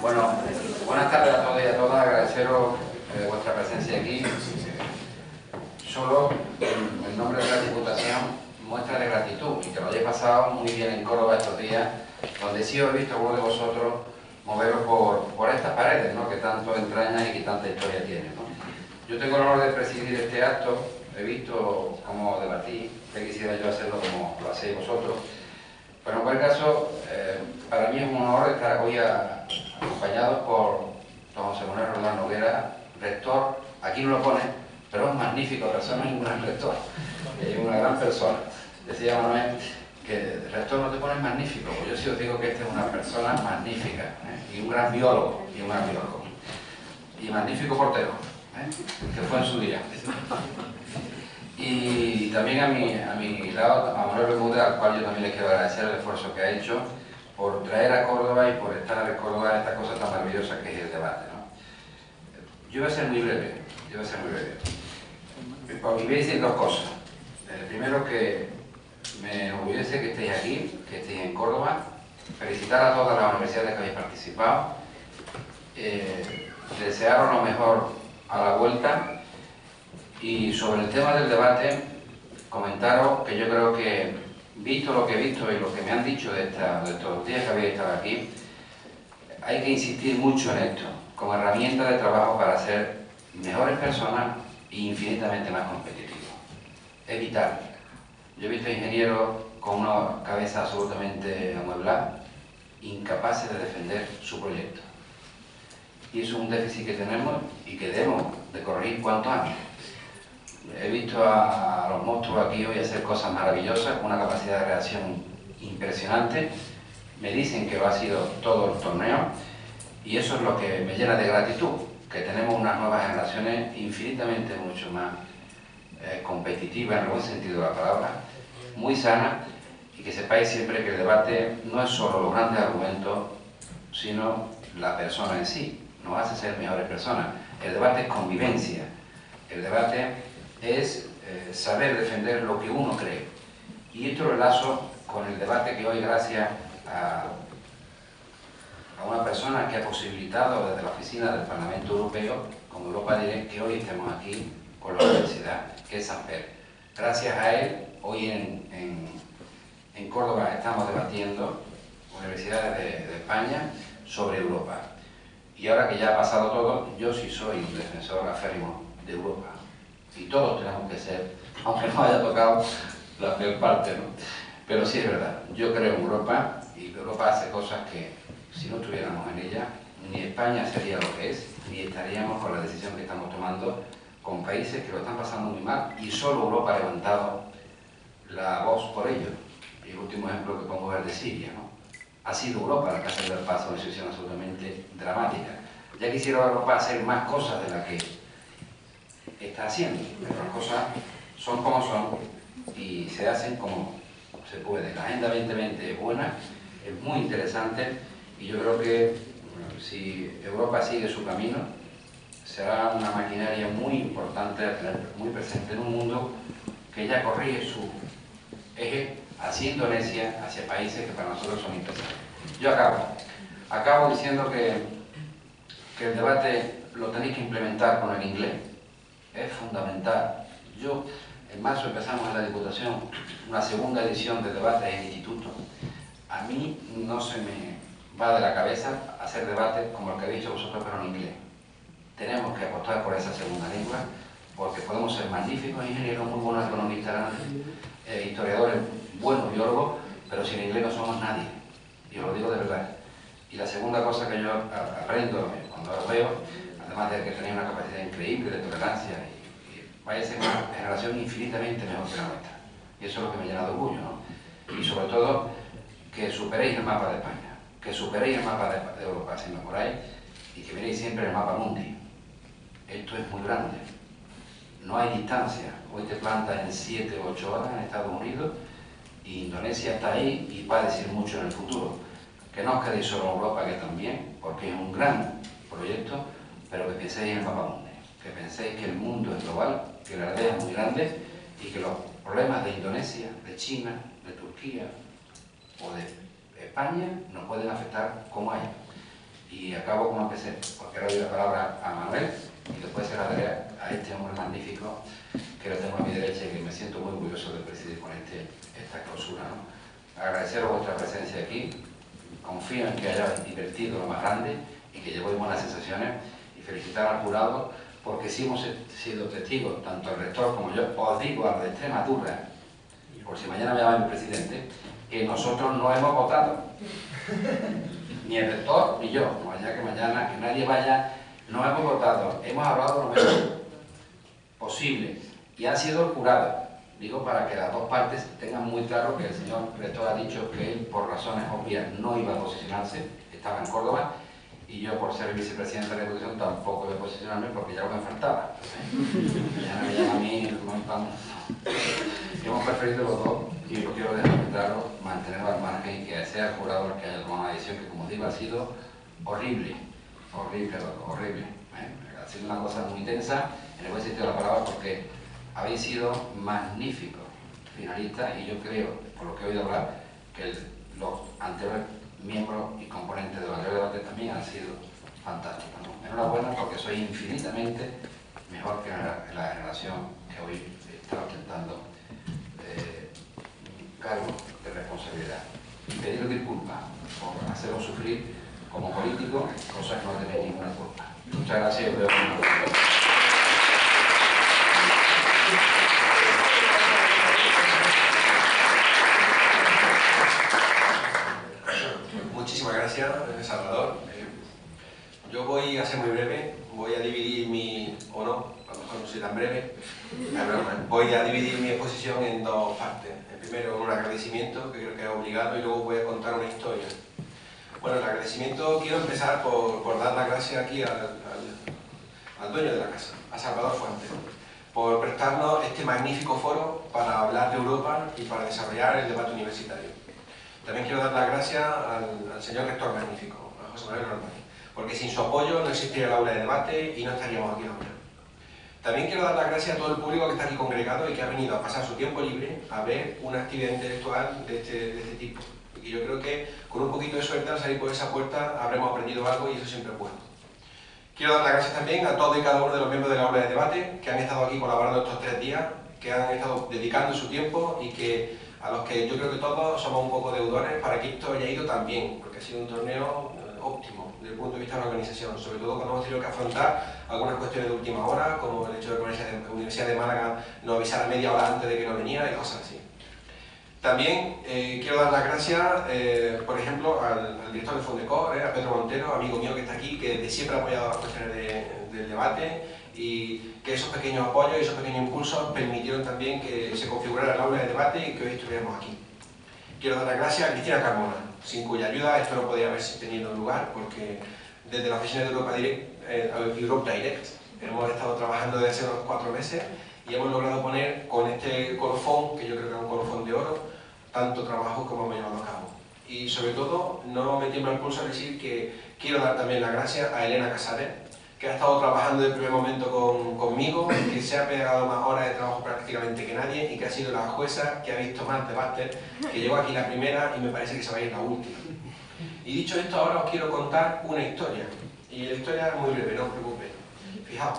Bueno, buenas tardes a todos y a todas, agradeceros vuestra presencia aquí. Solo en nombre de la Diputación, muestra de gratitud y que lo hayáis pasado muy bien en Córdoba estos días, donde sí os he visto a algunos de vosotros moveros por estas paredes, ¿no?, que tanto entrañan y que tanta historia tienen, ¿no? Yo tengo el honor de presidir este acto, he visto cómo debatí, que quisiera yo hacerlo como lo hacéis vosotros. Pero en cualquier caso, para mí es un honor estar hoy acompañado por don José Manuel Roldán Noguera, rector, aquí no lo pone, pero es un magnífico persona y un gran rector, una gran persona. Decía Manuel que rector no te pones magnífico, pues yo sí os digo que esta es una persona magnífica, y un gran biólogo, y magnífico portero, que fue en su día. Y también a mi lado, a Manuel Bermúdez, al cual yo también le quiero agradecer el esfuerzo que ha hecho por traer a Córdoba y por estar en Córdoba esta cosa tan maravillosa que es el debate, ¿no? Yo voy a ser muy breve, Y voy a decir dos cosas. Primero, que me enorgullece que estéis aquí, que estéis en Córdoba, felicitar a todas las universidades que habéis participado, desearos lo mejor a la vuelta. Y sobre el tema del debate, comentaros que yo creo que, visto lo que he visto y lo que me han dicho de estos días que habéis estado aquí, hay que insistir mucho en esto, como herramienta de trabajo para ser mejores personas e infinitamente más competitivos. Es vital. Yo he visto ingenieros con una cabeza absolutamente amueblada, incapaces de defender su proyecto. Y eso es un déficit que tenemos y que debemos de corregir cuanto antes. He visto a los monstruos aquí hoy hacer cosas maravillosas, con una capacidad de reacción impresionante. Me dicen que lo ha sido todo el torneo y eso es lo que me llena de gratitud, que tenemos unas nuevas generaciones infinitamente mucho más competitivas en el buen sentido de la palabra, muy sanas, y que sepáis siempre que el debate no es solo los grandes argumentos, sino la persona en sí, nos hace ser mejores personas. El debate es convivencia, el debate es saber defender lo que uno cree. Y esto lo enlazo con el debate que hoy, gracias a una persona que ha posibilitado desde la oficina del Parlamento Europeo, como Europa Direct, que hoy estemos aquí con la universidad, que es Samper. Gracias a él, hoy en Córdoba estamos debatiendo universidades de España sobre Europa. Y ahora que ya ha pasado todo, yo sí soy un defensor aférrimo de Europa. Y todos tenemos que ser, aunque no haya tocado la peor parte, ¿no? Pero sí es verdad, yo creo en Europa, y Europa hace cosas que si no estuviéramos en ella, ni España sería lo que es, ni estaríamos con la decisión que estamos tomando con países que lo están pasando muy mal, y solo Europa ha levantado la voz por ello. Y el último ejemplo que pongo es el de Siria, ¿no? Ha sido Europa la que ha salido al paso una situación absolutamente dramática. Ya quisiera Europa hacer más cosas de las que está haciendo, pero las cosas son como son y se hacen como se puede. La Agenda 2020 es buena, es muy interesante, y yo creo que si Europa sigue su camino, será una maquinaria muy importante a tener muy presente en un mundo que ya corrige su eje hacia Indonesia, hacia países que para nosotros son interesantes. Yo acabo diciendo que el debate lo tenéis que implementar con el inglés, es fundamental. En marzo empezamos en la Diputación una segunda edición de debates en instituto. A mí no se me va de la cabeza hacer debates como el que habéis hecho vosotros, pero en inglés. Tenemos que apostar por esa segunda lengua, porque podemos ser magníficos ingenieros, muy buenos economistas grandes, historiadores, buenos biólogos, pero sin inglés no somos nadie. Y os lo digo de verdad. Y la segunda cosa que yo aprendo cuando os veo, además de que tenéis una capacidad increíble de tolerancia, y vais a ser una generación infinitamente mejor que la nuestra. Y eso es lo que me llena de orgullo, ¿no? Y sobre todo, que superéis el mapa de España, que superéis el mapa de Europa, si me apuráis, y que miréis siempre el mapa mundi. Esto es muy grande. No hay distancia. Hoy te plantas en 7 o 8 horas en Estados Unidos, y Indonesia está ahí y va a decir mucho en el futuro. Que no os quedéis solo en Europa, que también, porque es un gran proyecto, pero que penséis en el mapa mundi, que penséis que el mundo es global, que la aldea es muy grande, y que los problemas de Indonesia, de China, de Turquía o de España nos pueden afectar como hay. Y acabo como empecé, porque ahora doy la palabra a Manuel y después se la daré a este hombre magnífico que lo tengo a mi derecha y que me siento muy orgulloso de presidir con esta clausura, ¿no? Agradeceros vuestra presencia aquí, confío en que hayáis divertido lo más grande y que llevéis buenas sensaciones, y felicitar al jurado porque sí hemos sido testigos, tanto el rector como yo. Os digo a los de Extremadura, por si mañana me llaman el presidente, que nosotros no hemos votado. Ni el rector ni yo, no vaya que mañana, que nadie vaya, no hemos votado, hemos hablado lo mejor posible, y ha sido el jurado. Digo para que las dos partes tengan muy claro que el señor rector ha dicho que él, por razones obvias, no iba a posicionarse, estaba en Córdoba, y yo, por ser vicepresidente de la Diputación, tampoco iba a posicionarme porque ya lo me faltaba. Ya me llama a mí, vamos. Hemos preferido los dos, y lo quiero dejar claro, mantener al margen, y que sea el jurado el que haya tomado una decisión que, como digo, ha sido horrible, horrible. Ha sido una cosa muy tensa, en el buen sentido de la palabra, porque habéis sido magníficos finalistas, y yo creo, por lo que he oído hablar, que los anteriores miembros y componentes del anterior debate también han sido fantásticos, ¿no? Enhorabuena, porque sois infinitamente mejor que la generación que hoy está ostentando cargo de responsabilidad. Y pediros disculpas por haceros sufrir como político cosas que no tenéis ninguna culpa. Muchas gracias. Muchísimas gracias, Salvador. Yo voy a ser muy breve, voy a dividir a lo mejor no soy tan breve, voy a dividir mi exposición en dos partes. Primero, un agradecimiento, que creo que es obligado, y luego voy a contar una historia. Bueno, el agradecimiento, quiero empezar por dar las gracias aquí al dueño de la casa, a Salvador Fuentes, por prestarnos este magnífico foro para hablar de Europa y para desarrollar el debate universitario. También quiero dar las gracias al señor rector magnífico, a José Manuel Normani, porque sin su apoyo no existiría el aula de debate y no estaríamos aquí ahora. También quiero dar las gracias a todo el público que está aquí congregado y que ha venido a pasar su tiempo libre a ver una actividad intelectual de este tipo. Y yo creo que con un poquito de suerte al salir por esa puerta habremos aprendido algo, y eso siempre es bueno. Quiero dar las gracias también a todos y cada uno de los miembros de la aula de debate que han estado aquí colaborando estos 3 días, que han estado dedicando su tiempo, y a los que yo creo que todos somos un poco deudores para que esto haya ido tan bien, porque ha sido un torneo óptimo desde el punto de vista de la organización, sobre todo cuando hemos tenido que afrontar algunas cuestiones de última hora, como el hecho de que la Universidad de Málaga nos avisara media hora antes de que no venía y cosas así. También quiero dar las gracias, por ejemplo, al director de Fundecor, a Pedro Montero, amigo mío que está aquí, que desde siempre ha apoyado las cuestiones del debate, y que esos pequeños apoyos y esos pequeños impulsos permitieron también que se configurara el aula de debate y que hoy estuviéramos aquí. Quiero dar las gracias a Cristina Carmona, sin cuya ayuda esto no podía haberse tenido lugar, porque desde la oficina de Europe Direct hemos estado trabajando desde hace unos 4 meses y hemos logrado poner con este colofón, que yo creo que es un colofón de oro, tanto trabajo como hemos llevado a cabo. Y sobre todo, no me tiembla el pulso al decir que quiero dar también las gracias a Elena Casares, que ha estado trabajando desde el primer momento conmigo, que se ha pegado más horas de trabajo prácticamente que nadie y que ha sido la jueza que ha visto más debates, que llegó aquí la primera y me parece que se va a ir la última. Y dicho esto, ahora os quiero contar una historia. Y la historia es muy breve, no os preocupéis. Fijaos,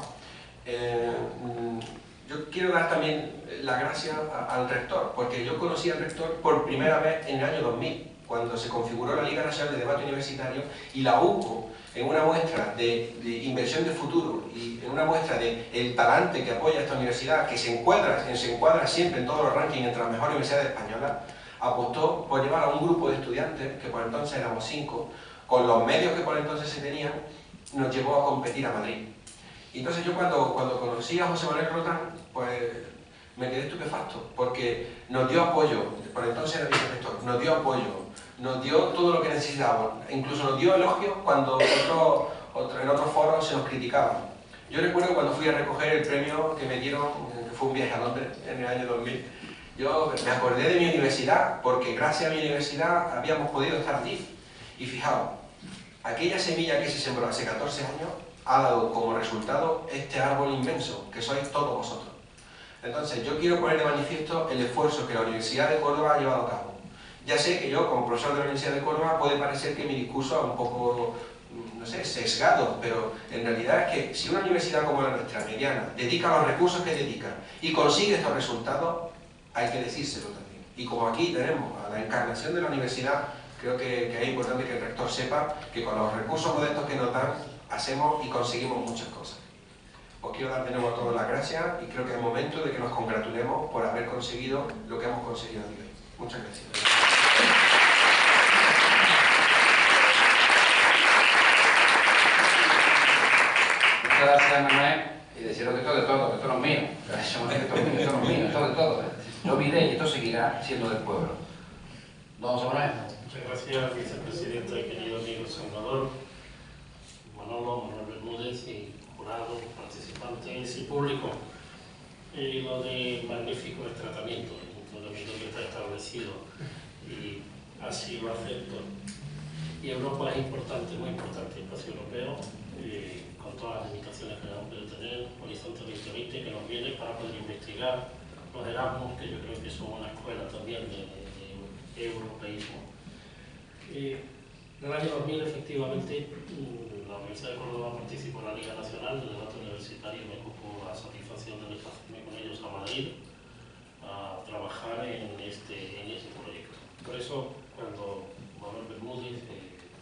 yo quiero dar también las gracias al rector, porque yo conocí al rector por primera vez en el año 2000, cuando se configuró la Liga Nacional de Debate Universitario y la UCO, en una muestra de inversión de futuro y en una muestra del talante que apoya esta universidad, que se encuadra siempre en todos los rankings entre las mejores universidades españolas, apostó por llevar a un grupo de estudiantes, que por entonces éramos 5, con los medios que por entonces se tenían, nos llevó a competir a Madrid. Y entonces yo cuando conocí a José Manuel Rotán, pues me quedé estupefacto, porque nos dio apoyo, por entonces era vicerrector, nos dio apoyo, nos dio todo lo que necesitábamos, incluso nos dio elogios cuando en otros foros se nos criticaban. Yo recuerdo cuando fui a recoger el premio que me dieron, que fue un viaje a Londres en el año 2000, yo me acordé de mi universidad, porque gracias a mi universidad habíamos podido estar allí. Y fijaos, aquella semilla que se sembró hace 14 años ha dado como resultado este árbol inmenso, que sois todos vosotros. Entonces, yo quiero poner de manifiesto el esfuerzo que la Universidad de Córdoba ha llevado a cabo. Ya sé que yo, como profesor de la Universidad de Córdoba, puede parecer que mi discurso es un poco, no sé, sesgado, pero en realidad es que si una universidad como la nuestra, mediana, dedica los recursos que dedica y consigue estos resultados, hay que decírselo también. Y como aquí tenemos a la encarnación de la universidad, creo que es importante que el rector sepa que con los recursos modestos que nos dan, hacemos y conseguimos muchas cosas. Os quiero dar de nuevo a todos las gracias y creo que es momento de que nos congratulemos por haber conseguido lo que hemos conseguido hoy. Muchas gracias. Muchas gracias, Manuel, y deciros que esto es de todo, que esto no es mío. Esto no es mío, esto es de todo. Yo miré y esto seguirá siendo del pueblo. Don José Manuel. Muchas gracias, vicepresidente, querido amigo senador Manolo, Manuel Bermúdez y jurado, participantes y público. Lo de magnífico es tratamiento, que está establecido y así lo acepto. Y Europa es importante, muy importante, el espacio europeo, con todas las limitaciones que debemos de tener, Horizonte 2020 que nos viene para poder investigar los Erasmus, que yo creo que son una escuela también de europeísmo. En el año 2000, efectivamente, la Universidad de Córdoba participó en la Liga Nacional de Debate Universitario y me ocupó la satisfacción de desplazarme con ellos a Madrid a trabajar en ese proyecto. Por eso, cuando Manuel Bermúdez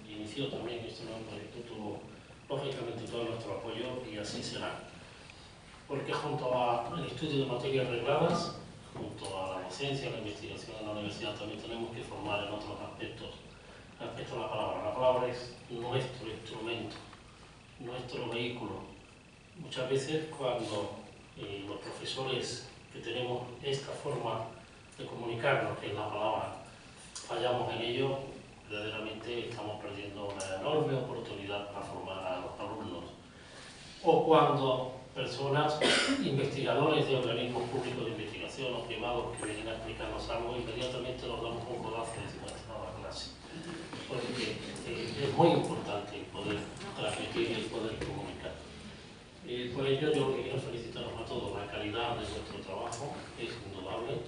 inició también este nuevo proyecto, tuvo lógicamente todo nuestro apoyo y así será. Porque junto al estudio de materias regladas, junto a la docencia, la investigación en la universidad, también tenemos que formar en otros aspectos respecto a la palabra. La palabra es nuestro instrumento, nuestro vehículo. Muchas veces cuando los profesores que tenemos esta forma de comunicarnos, que es la palabra, fallamos en ello, verdaderamente estamos perdiendo una enorme oportunidad para formar a los alumnos. O cuando personas, investigadores de organismos públicos de investigación o privados que vienen a explicarnos algo, inmediatamente nos damos un codazo y decimos, esta no es la clase. Porque es muy importante el poder transmitir y el poder comunicar. Por ello yo lo que quiero felicitaros a todos, la calidad de vuestro trabajo es indudable.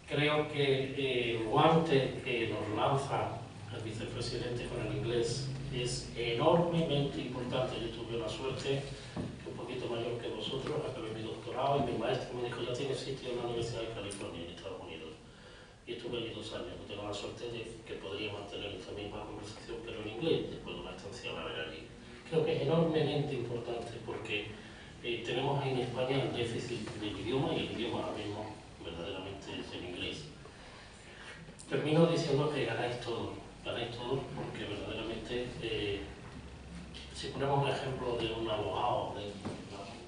Creo que el guante que nos lanza el vicepresidente con el inglés es enormemente importante. Yo tuve la suerte, que un poquito mayor que vosotros, acabé mi doctorado y mi maestro me dijo, ya tienes sitio en la Universidad de California en Estados Unidos. Y estuve estuve allí 2 años. Tengo la suerte de que podría mantener esta misma conversación, pero en inglés, después de una estancia larga allí. Creo que es enormemente importante porque tenemos ahí en España el déficit del idioma, y el idioma ahora mismo verdaderamente es el inglés. Termino diciendo que ganáis todos porque verdaderamente, si ponemos un ejemplo de un abogado, de un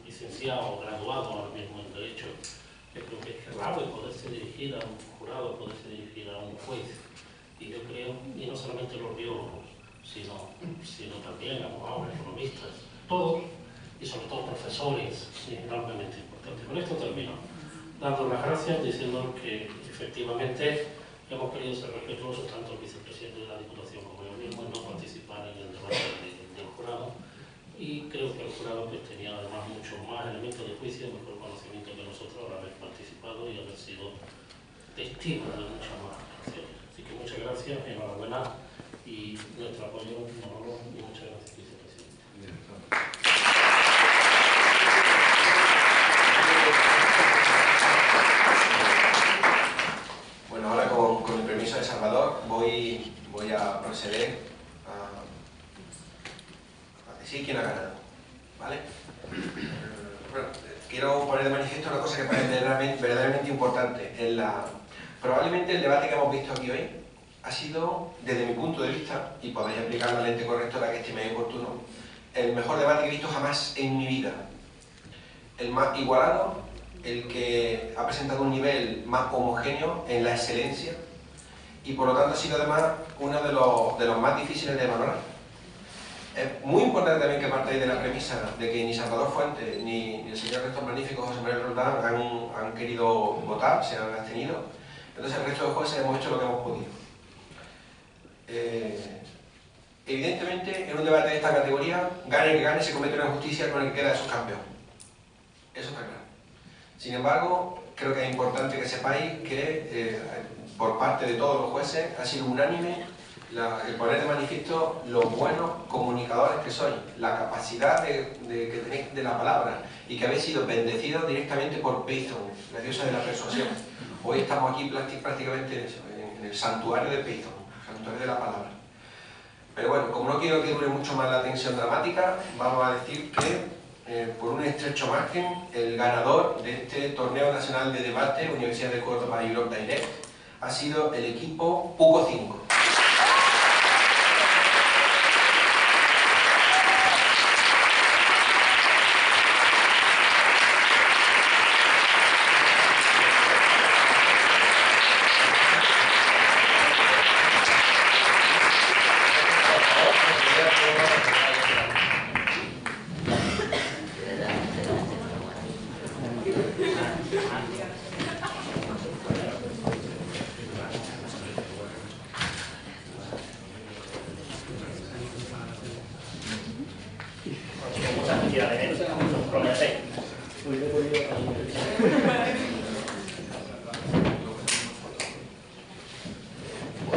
licenciado o graduado ahora mismo en Derecho, yo creo que es raro poderse dirigir a un jurado, poderse dirigir a un juez. Y yo creo, y no solamente los biólogos, sino también abogados, economistas, todos, y sobre todo profesores, es enormemente importante. Con esto termino, dando las gracias, diciendo que efectivamente hemos querido ser respetuosos, tanto el vicepresidente de la Diputación como yo mismo, en no participar en el debate del jurado, y creo que el jurado pues, tenía además mucho más elementos de juicio, mejor conocimiento que nosotros al haber participado y haber sido testigos de muchas más acciones. Así que muchas gracias, enhorabuena y nuestro apoyo, Manolo, y muchas gracias, vicepresidente. Bueno, ahora con el permiso de Salvador voy a proceder a decir quién ha ganado, ¿vale? Bueno, quiero poner de manifiesto una cosa que parece verdaderamente importante. Probablemente el debate que hemos visto aquí hoy ha sido, desde mi punto de vista, y podéis aplicar la lente correctora que estiméis oportuno, el mejor debate que he visto jamás en mi vida. El más igualado, el que ha presentado un nivel más homogéneo en la excelencia, y por lo tanto ha sido además uno de los más difíciles de evaluar. Es muy importante también que partáis de la premisa de que ni Salvador Fuentes ni el señor rector magnífico José Manuel Roldán han querido votar, se han abstenido. Entonces el resto de jueces hemos hecho lo que hemos podido. Evidentemente, en un debate de esta categoría, gane que gane, se comete una injusticia con el que queda de subcampeón. Eso está claro. Sin embargo, creo que es importante que sepáis que por parte de todos los jueces ha sido unánime el poner de manifiesto los buenos comunicadores que sois, la capacidad que tenéis de la palabra y que habéis sido bendecidos directamente por Peyton, la diosa de la persuasión. Hoy estamos aquí prácticamente en el santuario de Peyton, el santuario de la palabra. Pero bueno, como no quiero que dure mucho más la tensión dramática, vamos a decir que por un estrecho margen, el ganador de este torneo nacional de debate, Universidad de Córdoba y Europe Direct, ha sido el equipo PUCO 5.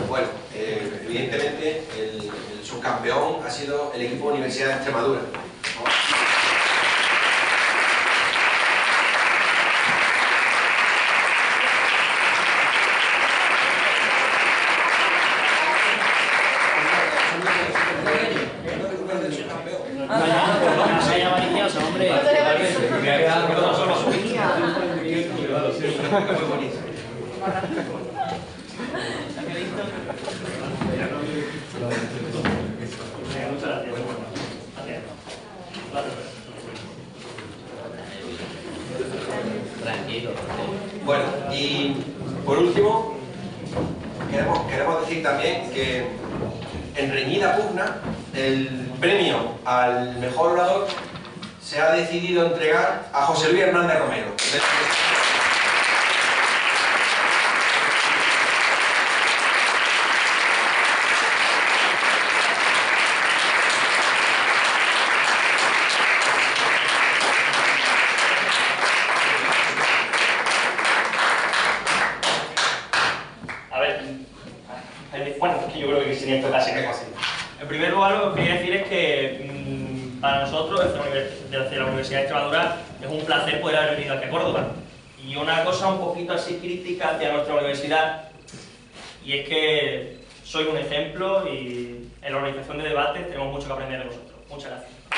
Bueno, evidentemente el subcampeón ha sido el equipo Universidad de Extremadura. Bueno, y por último, queremos decir también que en reñida pugna el premio al mejor orador se ha decidido entregar a José Luis Hernández Romero. Bueno, es que yo creo que sería esto casi imposible. En primer lugar, lo que quería decir es que para nosotros, desde la Universidad de Extremadura, es un placer poder haber venido aquí a Córdoba. Y una cosa un poquito así crítica hacia nuestra universidad, y es que sois un ejemplo y en la organización de debates tenemos mucho que aprender de vosotros. Muchas gracias.